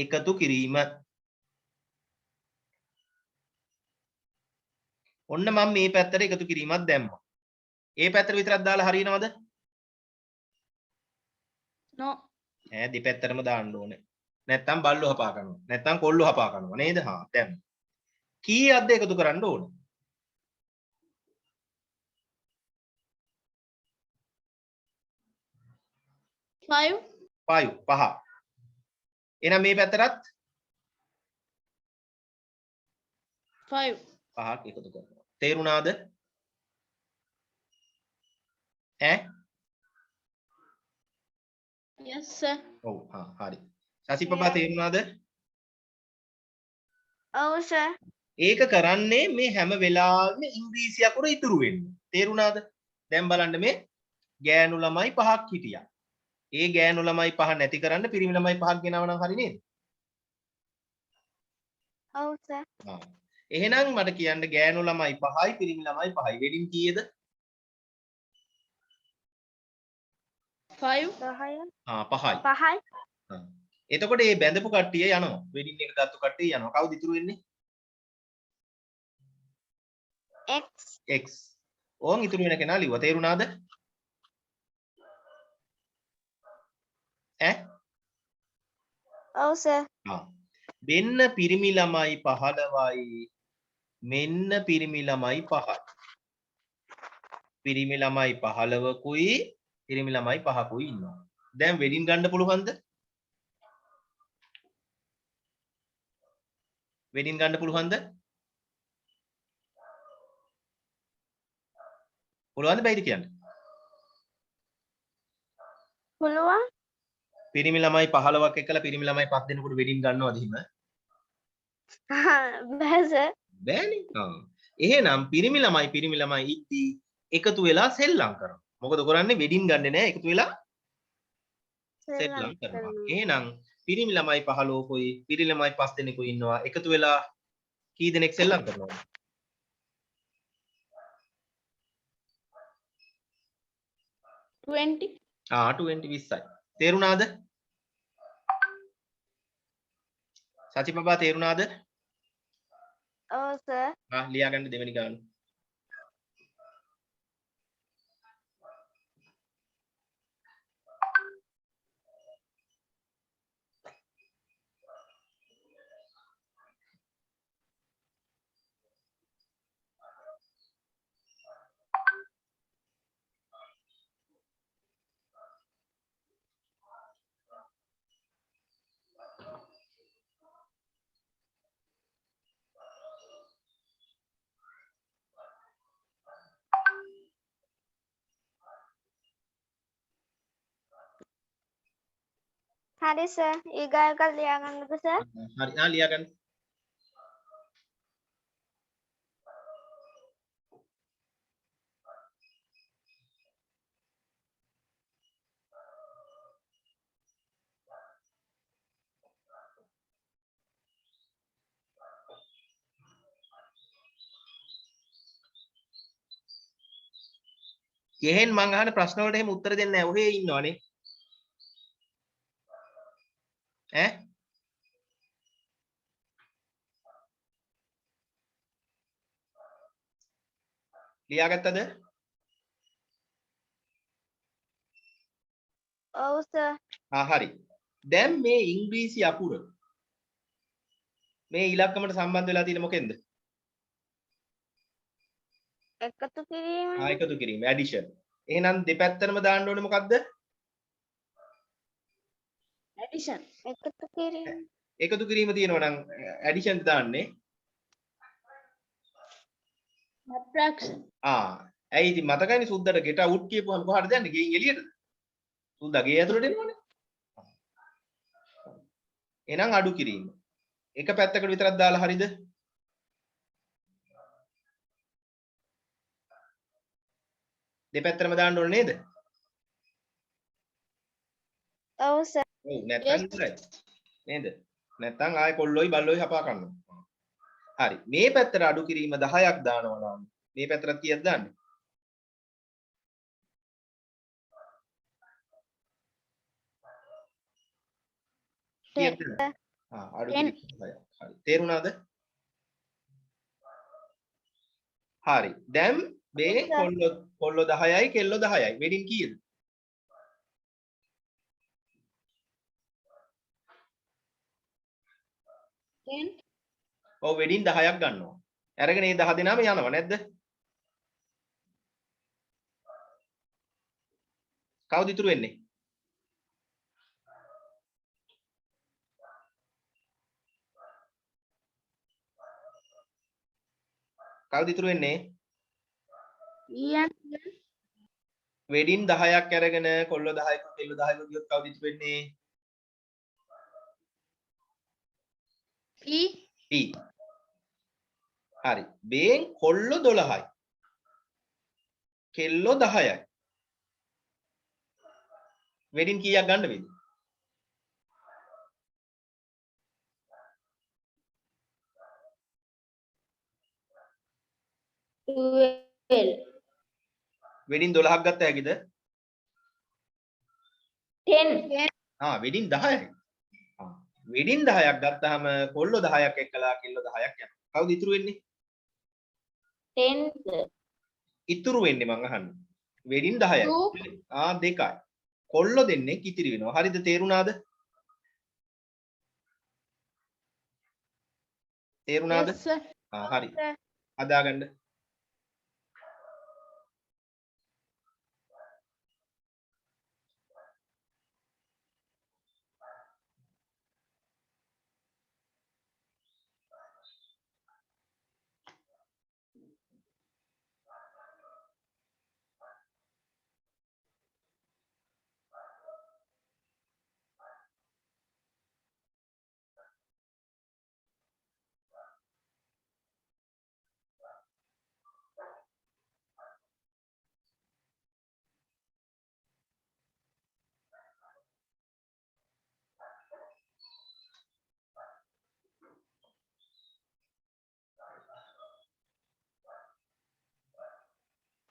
එකතු කිරීම. ඔන්න මම මේ පැත්තට එකතු කිරීමක් දැම්මා. ඒ පැත්තට විතරක් දාලා හරියනවද? No. ඈ දෙපැත්තටම දාන්න ඕනේ. නැත්තම් බල්ලෝ හපා කරනවා. නැත්තම් කොල්ලෝ හපා කරනවා නේද? හා දැන්. කීයක්ද එකතු කරන්න ඕනේ? 5. 5 පහ. එහෙනම් මේ පැත්තටත් 5. පහක් එකතු කරනවා. තේරුණාද? ඈ? Yes, sir. ඔව් හරි. සසිපපා තේරුණාද? ඔව් සර්. ඒක කරන්නේ මේ හැම වෙලාවෙම ඉංග්‍රීසි අකුර ඉතුරු වෙන්නේ. තේරුණාද? දැන් බලන්න මේ ගෑනු ළමයි පහක් හිටියා. ඒ ගෑනු ළමයි පහ නැති කරන්න පිරිමි ළමයි පහක් ගෙනාව නම් හරි නේද? ඔව් සර්. එහෙනම් මට කියන්න ගෑනු ළමයි 5යි පිරිමි ළමයි 5යි. වෙඩින් කීයද? 5. 10යි. 5යි. 5යි. එතකොට මේ බැඳපු කට්ටිය යනවා. වෙඩින් එක ගත්තු කට්ටිය යනවා. කවුද ඉතුරු වෙන්නේ? X. X. ඕන් ඉතුරු වෙන කෙනා ලිව්වා. තේරුණාද? ඈ? ඔව් සර්. මෙන්න පිරිමි ළමයි 15යි. මෙන්න පිරිමි ළමයි 5යි. පිරිමි ළමයි 15කුයි පිරිමි ළමයි 5කුයි ඉන්නවා. දැන් වෙඩින් ගන්න පුළුවන්ද? වෙඩින් ගන්න පුළුවන්ද? පුළුවන්ද බැයිද කියන්න? පුළුවන්. පිරිමි ළමයි 15ක් එක්කලා පිරිමි ළමයි 5 දෙනෙකුට වෙඩින් ගන්නවද එහෙම? බෑ සර්. බෑනේ. එහෙනම් පිරිමි ළමයි ඉද්දී එකතු වෙලා සෙල්ලම් කරනවා. මොකද කරන්නේ? වෙඩින් ගන්නෙ නෑ එකතු වෙලා සෙල්ලම් කරනවා. එහෙනම් පිරිමි ළමයි 15කුයි පිරිමි ළමයි 5 දෙනෙකුයි ඉන්නවා. එකතු වෙලා කී දෙනෙක් සෙල්ලම් කරනවද? 20. 20 20යි. තේරුණාද? සචිපපා තේරුණාද? ඔව් සර්. ලියා ගන්න දෙවෙනි ගාන. හරි සර්. ඊගා එක ලියා ගන්නද සර්? හරි ලියා ගන්න. යෙහෙන් මං අහන ප්‍රශ්න වලට එහෙම උත්තර දෙන්නේ නැහැ. ඔහේ ඉන්නවනේ. ඈ? ලියාගත්තද? ඔව් සර්. හරි. දැන් මේ ඉංග්‍රීසි අකුර මේ ඉලක්කමට සම්බන්ධ වෙලා තියෙන්නේ මොකෙන්ද? එකතු කිරීම. එකතු කිරීම ඇඩිෂන්. එහෙනම් දෙපැත්තටම දාන්න ඕනේ මොකද්ද? Addition. එකතු කිරීම. එකතු කිරීම තියෙනවා නම් ඇඩිෂන් දාන්නේ. Subtraction. ඇයි ඉතින් මතකයිනේ සුද්දට get out කියපුවම කොහටද යන්නේ? ගෙයින් එළියටද? සුද්දා ගේ ඇතුළට එනවනේ. එහෙනම් අඩු කිරීම. එක පැත්තකට විතරක් දාලා හරියද? දෙපැත්තටම දාන්න ඕනේ නේද? ඔව් සර්. ඔව් නැත්තම් ඉවරයි. නේද? නැත්තම් ආයේ කොල්ලොයි බල්ලොයි හපා කන්නවා. හරි. මේ පැත්තට අඩු කිරීම 10ක් දානවා නම් මේ පැත්තට කීයද දාන්නේ? කීයද? අඩු කිරීම 10ක්. හරි. තේරුණාද? හරි. දැන් මේ කොල්ලෝ 10යි කෙල්ලෝ 10යි. වෙඩින් කීයද? ඔව් වෙඩින් 10ක් ගන්නවා. අරගෙන මේ 10 දෙනාම යනවා නැද්ද? කවුද ඉතුරු වෙන්නේ? කවුද ඉතුරු වෙන්නේ? Ian වෙඩින් 10ක් අරගෙන කොල්ලෝ 10ක කෙල්ලෝ 10ක ගියොත් කවුද ඉතුරු වෙන්නේ? P P. හරි. බෙන් කොල්ලෝ 12යි. කෙල්ලෝ 10යි. වෙඩින් කීයක් ගන්න වෙයිද? 12. වෙඩින් 12ක් ගත්ත හැකිද? 10. වෙඩින් 10යි. වෙඩින් 10ක් ගත්තාම කොල්ලෝ 10ක් එක්කලා කෙල්ලෝ 10ක් යනවා. කවුද ඉතුරු වෙන්නේ? 10. ඉතුරු වෙන්නේ මං අහන්නේ. වෙඩින් 10යි. දෙකයි. කොල්ලෝ දෙන්නෙක් ඉතිරි වෙනවා. හරිද? තේරුණාද? තේරුණාද? yes sir. හරි. හදාගන්න.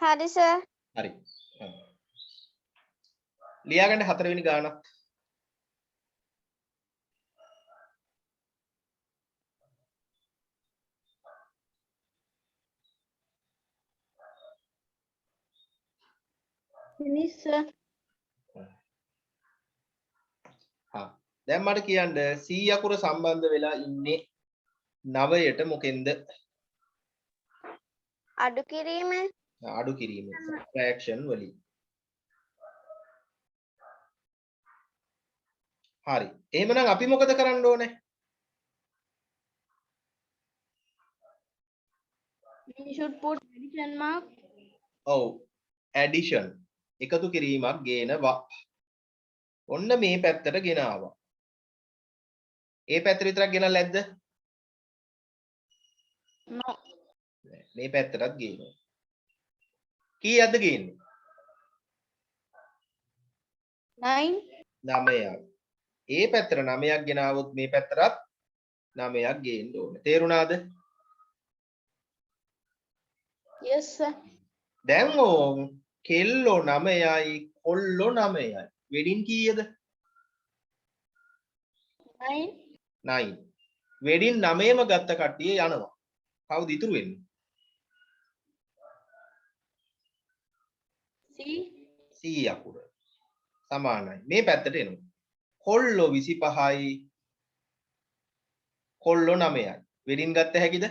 හරි සර්. හරි. ලියාගන්න 4 වෙනි ගානක්. Finish sir. දැන් මට කියන්න C අකුර සම්බන්ධ වෙලා ඉන්නේ 9ට මොකෙන්ද? අඩු කිරීම. අඩු කිරීම. subtraction වලින්. හරි. එහෙමනම් අපි මොකද කරන්න ඕනේ? We should put addition mark. ඔව්. addition. එකතු කිරීමක් ගේනවා. ඔන්න මේ පැත්තට ගෙනාවා. ඒ පැත්තට විතරක් ගෙනල්ලා නැද්ද? No. මේ පැත්තටත් ගේනවා. කීයක්ද ගේන්නේ? 9. 9ක්. ඒ පැත්තට 9ක් ගෙනාවොත් මේ පැත්තටත් 9ක් ගේන්න ඕනේ. තේරුණාද? Yes sir. දැන් කෙල්ලෝ 9යි කොල්ලෝ 9යි. වෙඩින් කීයද? 9. 9. වෙඩින් 9ම ගත්ත කට්ටිය යනවා. කවුද ඉතුරු වෙන්නේ? C. C අකුර. සමානයි. මේ පැත්තට එනවා. කොල්ලෝ 25යි කොල්ලෝ 9යි. වෙඩින් ගත්ත හැකිද?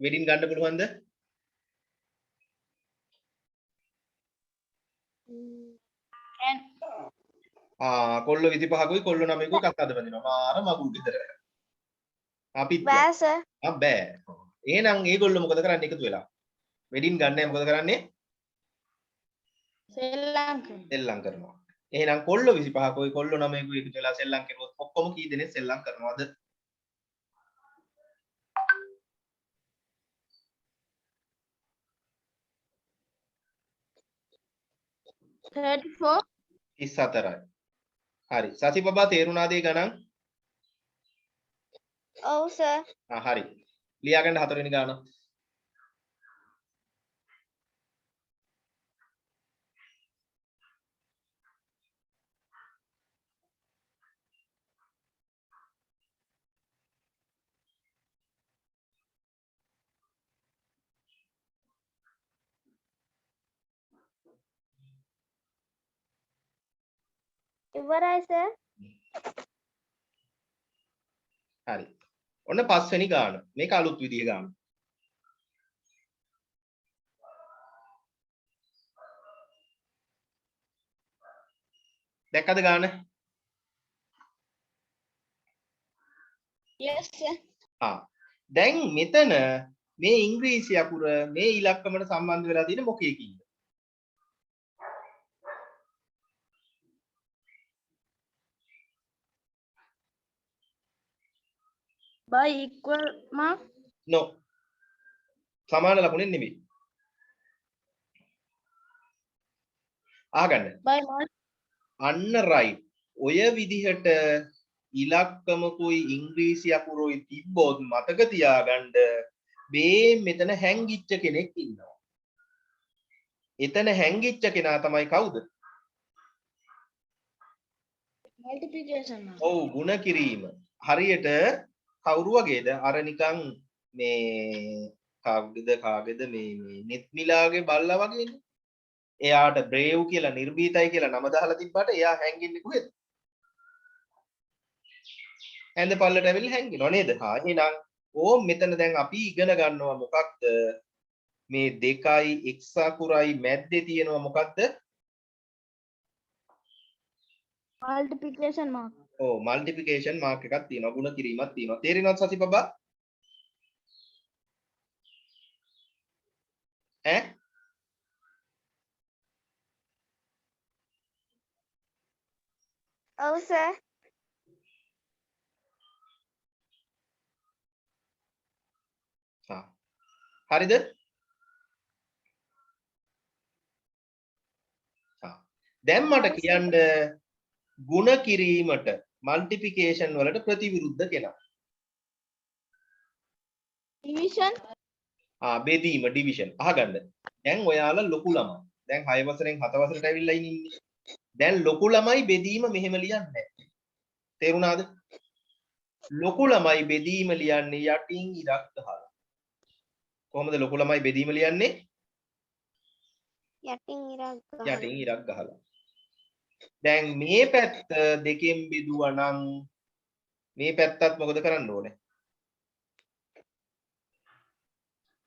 වෙඩින් ගන්න පුළුවන්ද? කොල්ලෝ 25කුයි කොල්ලෝ 9කුයි කතාද බඳිනවා. මාර මගුල් විතර. අපිත් බෑ සර්. බෑ. එහෙනම් ඒගොල්ලෝ මොකද කරන්නේ එකතු වෙලා? වෙඩින් ගන්නෑ මොකද කරන්නේ? සෙල්ලම් කරනවා. එහෙනම් කොල්ලෝ 25කුයි කොල්ලෝ 9කුයි එකතු වෙලා සෙල්ලම් කරුවොත් ඔක්කොම කී දෙනෙක් සෙල්ලම් කරනවද? 34. 34යි. හරි. සති බබා තේරුණාද ඒ ගණන්? ඔව් සර්. හරි. ලියා ගන්න හතරවෙනි ගාන. ඉවරයි සර්. හරි. ඔන්න පස්වෙනි ගාන. මේක අලුත් විදිය ගාන. දැක්කද ගාන? yes sir. දැන් මෙතන මේ ඉංග්‍රීසි අකුර මේ ඉලක්කමට සම්බන්ධ වෙලා තියෙන මොකේකින්ද? by equal mark. no. සමාන ලකුණෙන් නෙමෙයි. අහගන්න. by mark. අන්න right. ඔය විදිහට ඉලක්කමකුයි ඉංග්‍රීසි අකුරුයි තිබ්බොත් මතක තියාගන්න මේ මෙතන හැංගිච්ච කෙනෙක් ඉන්නවා. එතන හැංගිච්ච කෙනා තමයි කවුද? multiplication mark. ඔව් ಗುಣ කිරීම. හරියට කවුරු වගේද? අර නිකන් මේ කාගේද මේ නෙත්මිලාගේ බල්ලා වගේනේ. එයාට බ්‍රේව් කියලා නිර්භීතයි කියලා නම දාලා තිබ්බට එයා හැංගින්නේ කොහෙද? ඇඳ පල්ලට ඇවිල්ලා හැංගිනව නේද? එහෙනම් ඕම් මෙතන දැන් අපි ඉගෙන ගන්නවා මොකක්ද? මේ 2යි x අකුරයි මැද්දේ තියෙනවා මොකක්ද? multiplication mark. ඔව් මල්ටිප්ලිකේෂන් මාක් එකක් තියෙනවා. ಗುಣ කිරීමක් තියෙනවා. තේරෙනවද සති බබා? ඈ? ඔව් සර්. හරිද? දැන් මට කියන්න ಗುಣ කිරීමට මල්ටිප්ලිකේෂන් වලට ප්‍රතිවිරුද්ධ කෙනා. division. බෙදීම ඩිවිෂන්. අහගන්න. දැන් ඔයාලා ලොකු ළමයි. දැන් 6 වසරෙන් 7 වසරට ඇවිල්ලා ඉන්නේ. දැන් ලොකු ළමයි බෙදීම මෙහෙම ලියන්නේ නැහැ. තේරුණාද? ලොකු ළමයි බෙදීම ලියන්නේ යටින් ඉරක් ගහලා. කොහොමද ලොකු ළමයි බෙදීම ලියන්නේ? යටින් ඉරක් ගහලා. යටින් ඉරක් ගහලා. දැන් මේ පැත්ත දෙකෙන් බෙදුවා නම් මේ පැත්තත් මොකද කරන්න ඕනේ?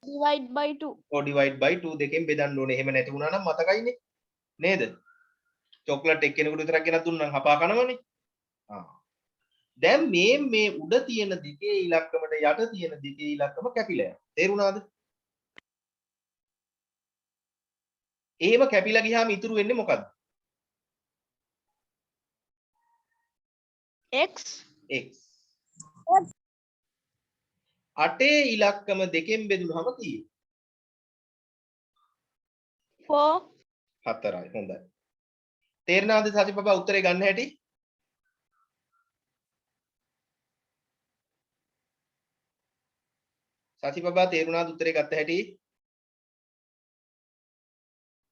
divide by 2. ඔව් divide by 2 දෙකෙන් බෙදන්න ඕනේ. එහෙම නැති වුණා නම් මතකයිනේ. නේද? චොක්ලට් එක්කෙනෙකුට විතරක් ගෙනත් දුන්නම් හපා කනවනේ. දැන් මේ උඩ තියෙන දෙකේ ඉලක්කමට යට තියෙන දෙකේ ඉලක්කම කැපිලා යනවා. තේරුණාද? එහෙම කැපිලා ගියාම ඉතුරු වෙන්නේ මොකද්ද? x. x. 8 ඉලක්කම දෙකෙන් බෙදුනහම කීයද? 4. 4යි. හොඳයි. තේරෙනවද සති බබා උත්තරේ ගන්න හැටි? සති බබා තේරුණාද උත්තරේ ගත්ත හැටි?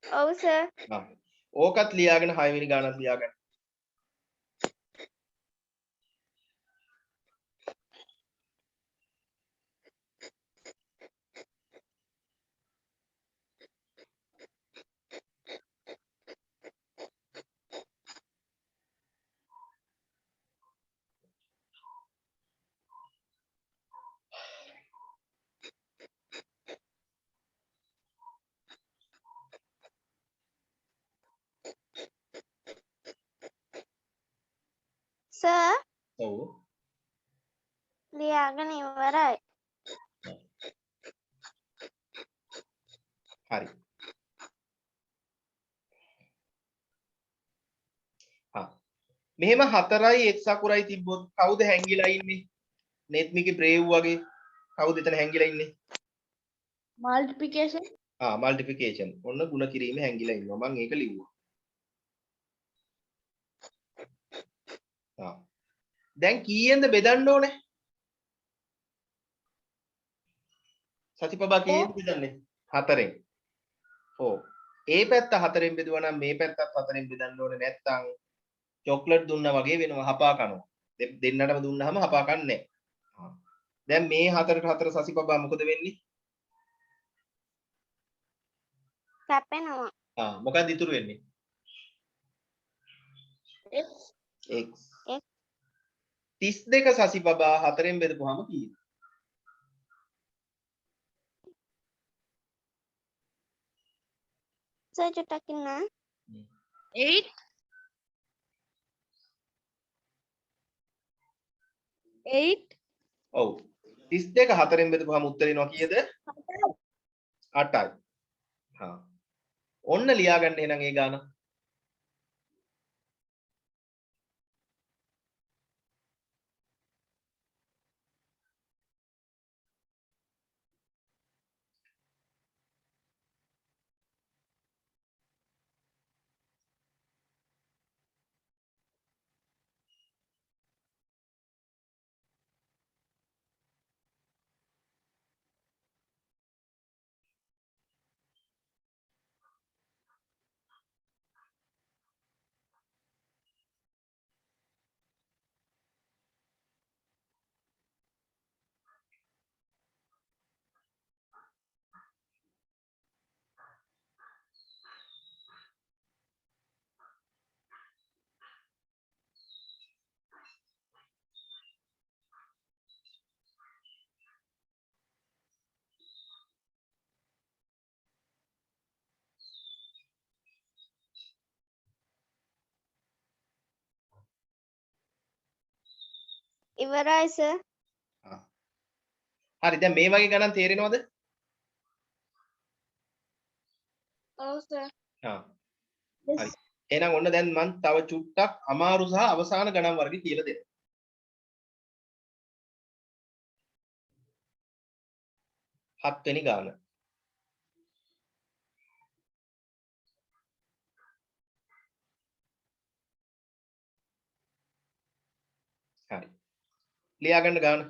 ඔව් සර්. ඕකත් ලියාගෙන 6 වෙනි ගානත් ලියාගන්න. සර් ඔව්. ලියාගෙන ඉවරයි. හරි. මෙහෙම 4යි x අකුරයි තිබ්බොත් කවුද හැංගිලා ඉන්නේ? නෙත්මිගේ බ්‍රේව් වගේ කවුද එතන හැංගිලා ඉන්නේ? multiplication. මල්ටිප්ලිකේෂන්. ඔන්න ಗುಣ කිරීම හැංගිලා ඉන්නවා. මම ඒක ලිව්වා. හා දැන් කීයෙන්ද බෙදන්න ඕනේ සතිපබා කීයෙන් බෙදන්නේ 4ෙන් ඔව් ඒ පැත්ත 4ෙන් බෙදුවා නම් මේ පැත්තත් 4ෙන් බෙදන්න ඕනේ නැත්තම් චොක්ලට් දුන්නා වගේ වෙනවා හපා කනවා දෙන්නටම දුන්නාම හපා කන්නේ නැහැ දැන් මේ 4ට 4 සතිපබා මොකද වෙන්නේ කැපෙනවා මොකක්ද ඉතුරු වෙන්නේ X. x 32 සතිපබා 4ෙන් බෙදපුවාම කීයද සර්චුටක් ඉන්න 8. 8. ඔව් 32 4ෙන් බෙදපුවාම උත්තර එනවා කීයද 8යි හා ඔන්න ලියා ගන්න එහෙනම් ඒ ගාන ඉවරයි සර් හරි දැන් මේ වගේ ගණන් තේරෙනවද ඔව් සර් හා හරි එහෙනම් ඔන්න දැන් මම තව චුට්ටක් අමාරු සහ අවසාන ගණන් වර්ග කියලා දෙන්න හත්වෙනි ගාන හරි ලියා ගන්න ගාන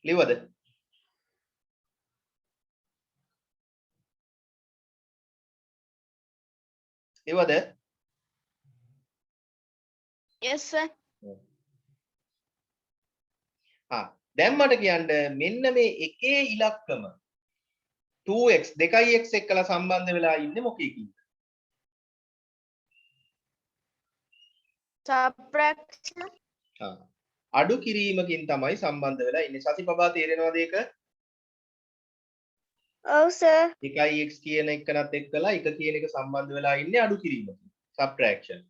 ලිව්වද ලිව්වද Yes, sir. දැන් මට කියන්න මෙන්න මේ එකේ ඉලක්කම 2x 2x එක්කලා සම්බන්ධ වෙලා ඉන්නේ මොකේකින්ද Subtraction. අඩු කිරීමකින් තමයි සම්බන්ධ වෙලා ඉන්නේ සතිපබා තේරෙනවද ඒක ඔව් සර් 2x කියන එකනත් එක්කලා එක කියන එක සම්බන්ධ වෙලා ඉන්නේ අඩු කිරීමකින් subtraction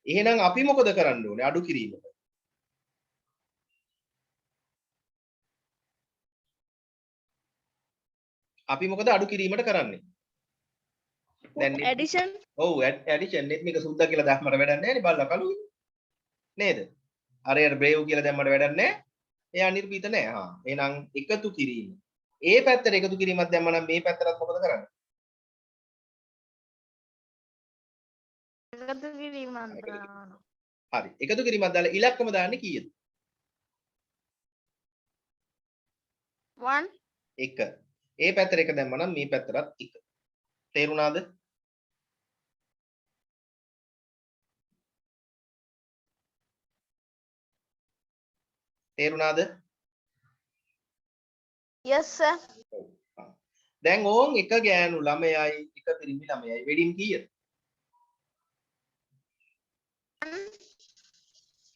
එහෙනම් අපි මොකද කරන්න ඕනේ අඩු කිරීමට අපි මොකද අඩු කිරීමට කරන්නේ දැන් Addition. ඔව් ඇඩිෂන් නෙත් මේක සුද්දා කියලා දැම්මට වැඩක් නැහැ නේ බල්ලා කලුයි නේද අරයට බ්‍රේව් කියලා දැම්මට වැඩක් නැහැ එයා නිර්භීත නැහැ එහෙනම් එකතු කිරීම ඒ පැත්තට එකතු කිරීමක් දැම්ම නම් මේ පැත්තටත් මොකද කරන්නේ එකතු කිරීමක් හරි එකතු කිරීමක් දාලා ඉලක්කම දාන්නේ කීයද 1. 1 ඒ පැත්තට එක දැම්ම නම් මේ පැත්තටත් 1 තේරුණාද තේරුණාද Yes, sir. දැන් ඕන් එක ගෑනු ළමයයි එක පිරිමි ළමයයි වෙඩින් කීයද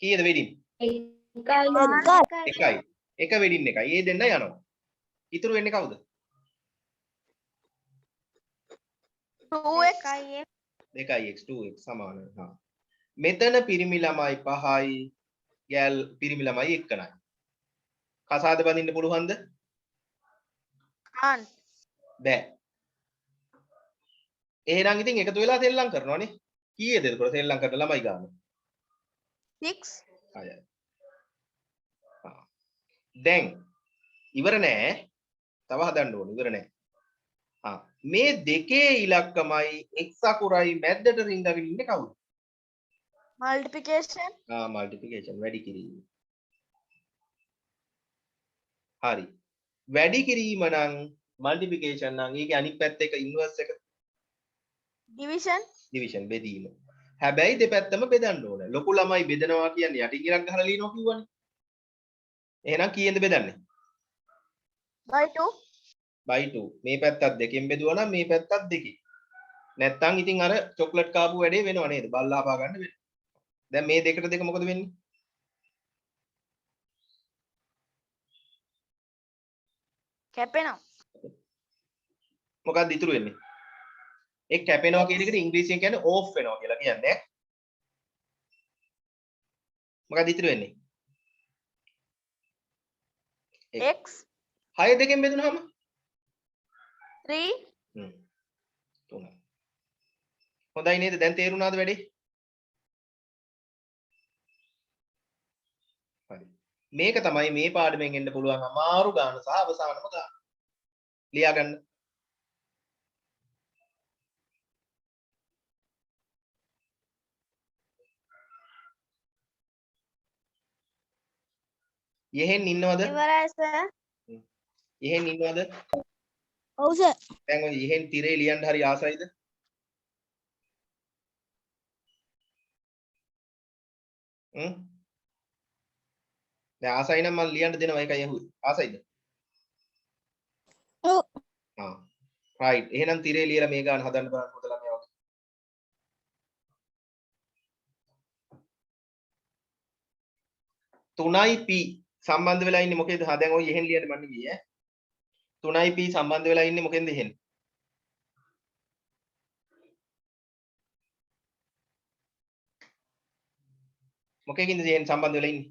කීයද වෙඩින් එකයි එක වෙඩින් එකයි ඒ දෙන්න යනවා ඉතුරු වෙන්නේ කවුද 2x. 2x 2x සමානයි මෙතන පිරිමි ළමයි 5යි ගෑල් පිරිමි ළමයි 1යි කසාද බඳින්න පුළුවන්ද Can't. බෑ එහෙනම් ඉතින් එකතු වෙලා සෙල්ලම් කරනවානේ කීයද එතකොට සෙල්ලම් කරන ළමයි ගන්න 6. දැන් ඉවර නෑ. තව හදන්න ඕනේ. ඉවර නෑ. මේ දෙකේ ඉලක්කමයි x අකුරයි මැද්දට රිංගගෙන ඉන්නේ කවුද? multiplication. මල්ටිප්ලිකේෂන් වැඩි කිරීම. හරි. වැඩි කිරීම නම් මල්ටිප්ලිකේෂන් නම් ඒකේ අනිත් පැත්ත එක ඉන්වර්ස් එක division. ඩිවිෂන් බෙදීම. හැබැයි දෙපැත්තම බෙදන්න ඕනේ. ලොකු ළමයි බෙදනවා කියන්නේ යටින් ඉරක් ගහලා ලියනවා කිව්වනේ. එහෙනම් කීයෙන්ද බෙදන්නේ? by 2. by 2. මේ පැත්තත් දෙකෙන් බෙදුවා නම් මේ පැත්තත් දෙකෙන්. නැත්තම් ඉතින් අර චොක්ලට් කාපු වැඩේ වෙනව නේද? බල්ලා හපා ගන්න වෙනවා. දැන් මේ දෙකට දෙක මොකද වෙන්නේ? කැපෙනවා. මොකක්ද ඉතුරු වෙන්නේ? ඒක කැපෙනවා කියන එකට ඉංග්‍රීසියෙන් කියන්නේ ඕෆ් වෙනවා කියලා කියන්නේ. මොකක්ද ඉතුරු වෙන්නේ? x 6 දෙකෙන් බෙදුනහම 3. 3. හොඳයි නේද? දැන් තේරුණාද වැඩේ? හරි. මේක තමයි මේ පාඩමෙන් එන්න පුළුවන් අමාරු ගාන සහ අවසානම ගාන. ලියා ගන්න. යෙහෙන් ඉන්නවද? ඉවරයි sir. යෙහෙන් ඉන්නවද? ඔව් සර්. දැන් ඔය යෙහෙන් තිරේ ලියන්න හරි ආසයිද? දැන් ආසයි නම් මම ලියන්න දෙනවා ඒකයි අහුවේ. ආසයිද? ඔව්. right. එහෙනම් තිරේ ලියලා මේ ගාන හදන්න බලන්න පොත ළමයා වගේ. තුනයි p සම්බන්ධ වෙලා ඉන්නේ මොකේද? දැන් ඔය එහෙන් ලියන්න මන්නේ ගියේ ඈ. 3යි p සම්බන්ධ වෙලා ඉන්නේ මොකෙන්ද එහෙන්? මොකකින්ද එහෙන් සම්බන්ධ වෙලා ඉන්නේ?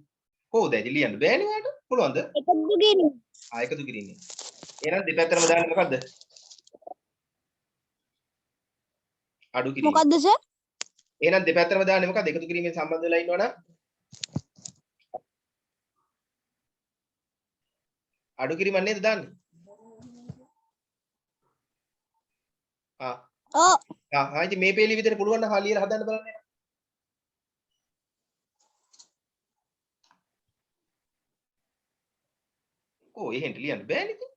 කොහොමද ඇයි ලියන්න බෑනේ ඔයාලට? පුළුවන්ද? එකතු කිරීම. එකතු කිරීමෙන්. එහෙනම් දෙපැත්තටම දාන්නේ මොකද්ද? අඩු කිරීම. මොකද්ද සර්? එහෙනම් දෙපැත්තටම දාන්නේ මොකද්ද? එකතු කිරීමෙන් සම්බන්ධ වෙලා ඉන්නවනම් අඩු කිරීමක් නේද දාන්නේ? ඔව්. ඉතින් මේ පේලි විදිහට පුළුවන් නම් හා ලියලා හදන්න බලන්න. එහෙන්ට ලියන්න බෑනේ ඉතින්.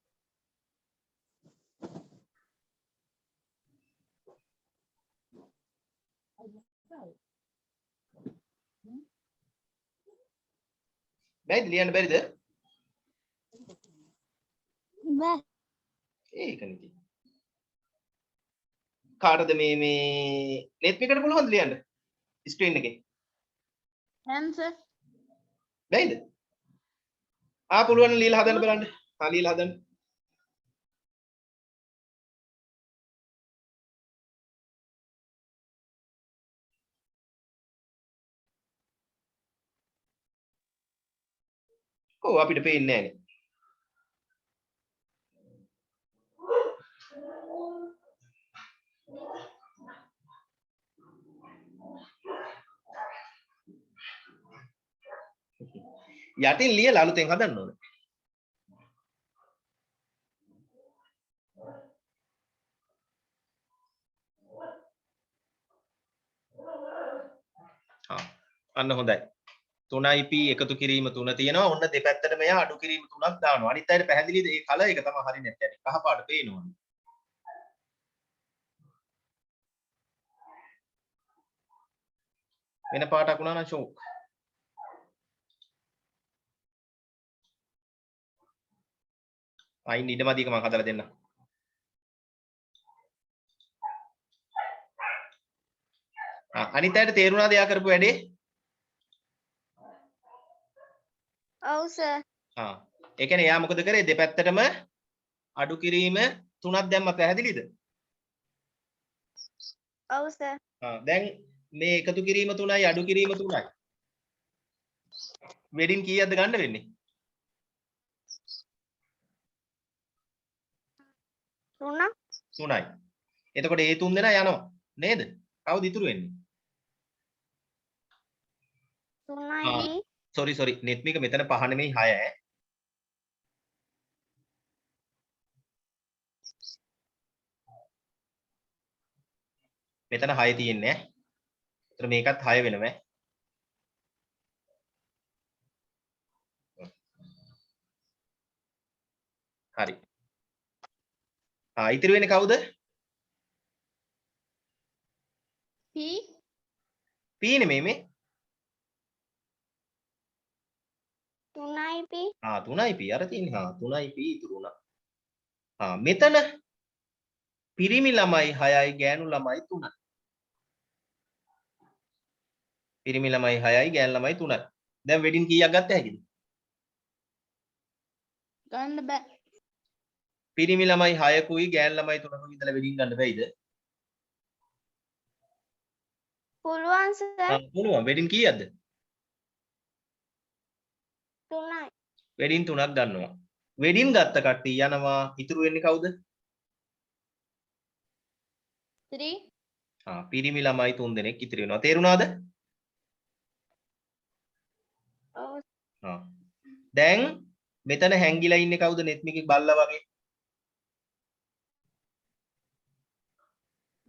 බෑද ලියන්න බැරිද? බෑ. ඒකනේ ඉතින්. කාටද මේ නෙත්මිකට පුළුවන්ද ලියන්න? ස්ක්‍රීන් එකේ. answer. බැයිද? පුළුවන් නම් ලියලා හදන්න බලන්න. ලියලා හදන්න. අපිට පේන්නේ නැහැ නේ. යටින් ලියලා අලුතෙන් හදන්න ඕනේ. අන්න හොඳයි. 3යි p එකතු කිරීම 3 තියෙනවා. ඔන්න දෙපැත්තට මෙයා අඩු කිරීම 3ක් දානවා. අනිත් අයට පැහැදිලිද? ඒ කලර් එක තමයි හරිය නැත්තේ. කහ පාට පේනවනේ. වෙන පාටක් වුණා නම් ෂෝක්. අයින් ඉඩමදික මම හදලා දෙන්නම්. අනිත් අයට තේරුණාද එයා කරපු වැඩේ? ඔව් sir. ඒ කියන්නේ එයා මොකද කරේ? දෙපැත්තටම අඩු කිරීම 3ක් දැම්ම පැහැදිලිද? ඔව් sir. දැන් මේ එකතු කිරීම 3යි අඩු කිරීම 3යි. වෙඩින් කීයක්ද ගන්න වෙන්නේ? 3යි. එතකොට ඒ 3 දෙනා යනවා නේද? කවුද ඉතුරු වෙන්නේ? 3යි sorry නෙත්මික මෙතන 5 නෙමෙයි 6 ඈ. මෙතන 6 තියෙන්නේ ඈ. ඒතර මේකත් 6 වෙනවා ඈ. හරි. ඉතිරි වෙන්නේ කවුද? P P නෙමෙයි මේ. 3යි P 3යි P අර තියෙන්නේ. 3යි P ඉතුරු වුණා. මෙතන පිරිමි ළමයි 6යි ගෑනු ළමයි 3යි. පිරිමි ළමයි 6යි ගෑනු ළමයි 3යි. දැන් වෙඩින් කීයක් ගත්ත හැකිද? ගන්න බෑ. පිරිමි ළමයි 6කුයි ගෑනු ළමයි 3කුයි ඉඳලා වෙඩින් ගන්න බැයිද? පුළුවන් සර් පුළුවන්. වෙඩින් කීයක්ද? 3යි වෙඩින් 3ක් ගන්නවා. වෙඩින් ගත්ත කට්ටිය යනවා. ඉතුරු වෙන්නේ කවුද? 3 පිරිමි ළමයි 3 දෙනෙක් ඉතිරි වෙනවා. තේරුණාද? ඔව් දැන් මෙතන හැංගිලා ඉන්නේ කවුද? නෙත්මිගේ බල්ලා වගේ.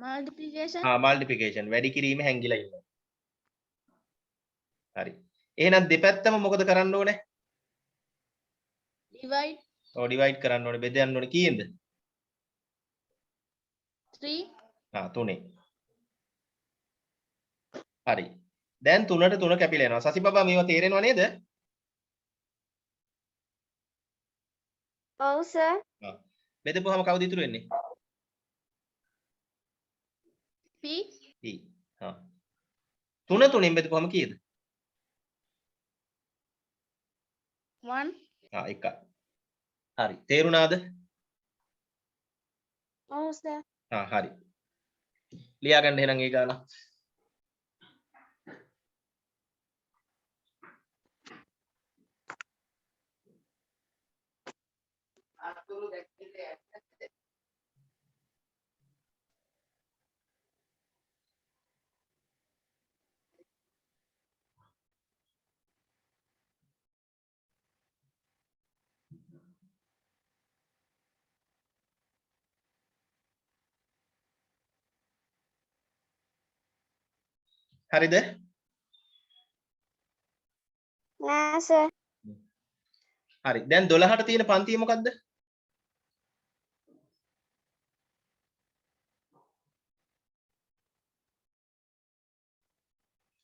multiplication මල්ටිප්ලිකේෂන් වැඩි කිරීම හැංගිලා ඉන්නවා. හරි. එහෙනම් දෙපැත්තම මොකද කරන්න ඕනේ? divide ඩිවයිඩ් කරන්න ඕනේ. බෙදන්න ඕනේ කීයෙන්ද? 3 3. හරි. දැන් 3ට 3 කැපිලා යනවා. සසි බබා මේවා තේරෙනව නේද? ඔව් සර් බෙදපුවාම කවුද ඉතුරු වෙන්නේ? P P. 3 3ෙන් බෙදපුවාම කීයද? 1 එකයි. හරි. තේරුණාද? ඔව් සර් හරි. ලියා ගන්න එහෙනම් ඒ ගාන. හරිද? නෑ සර් හරි. දැන් 12ට තියෙන පන්තිය මොකද්ද?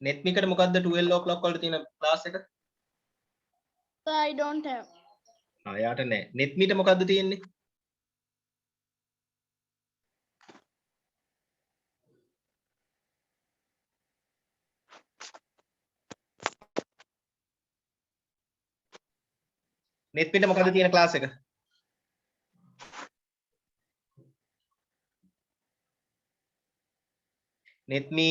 නෙත්මිකට මොකද්ද 12 o'clock වලට තියෙන ක්ලාස් එක? so I don't have යාට නෑ. නෙත්මිට මොකද්ද තියෙන්නේ? නෙත්මිට මොකද්ද තියෙන ක්ලාස් එක? නෙත්මි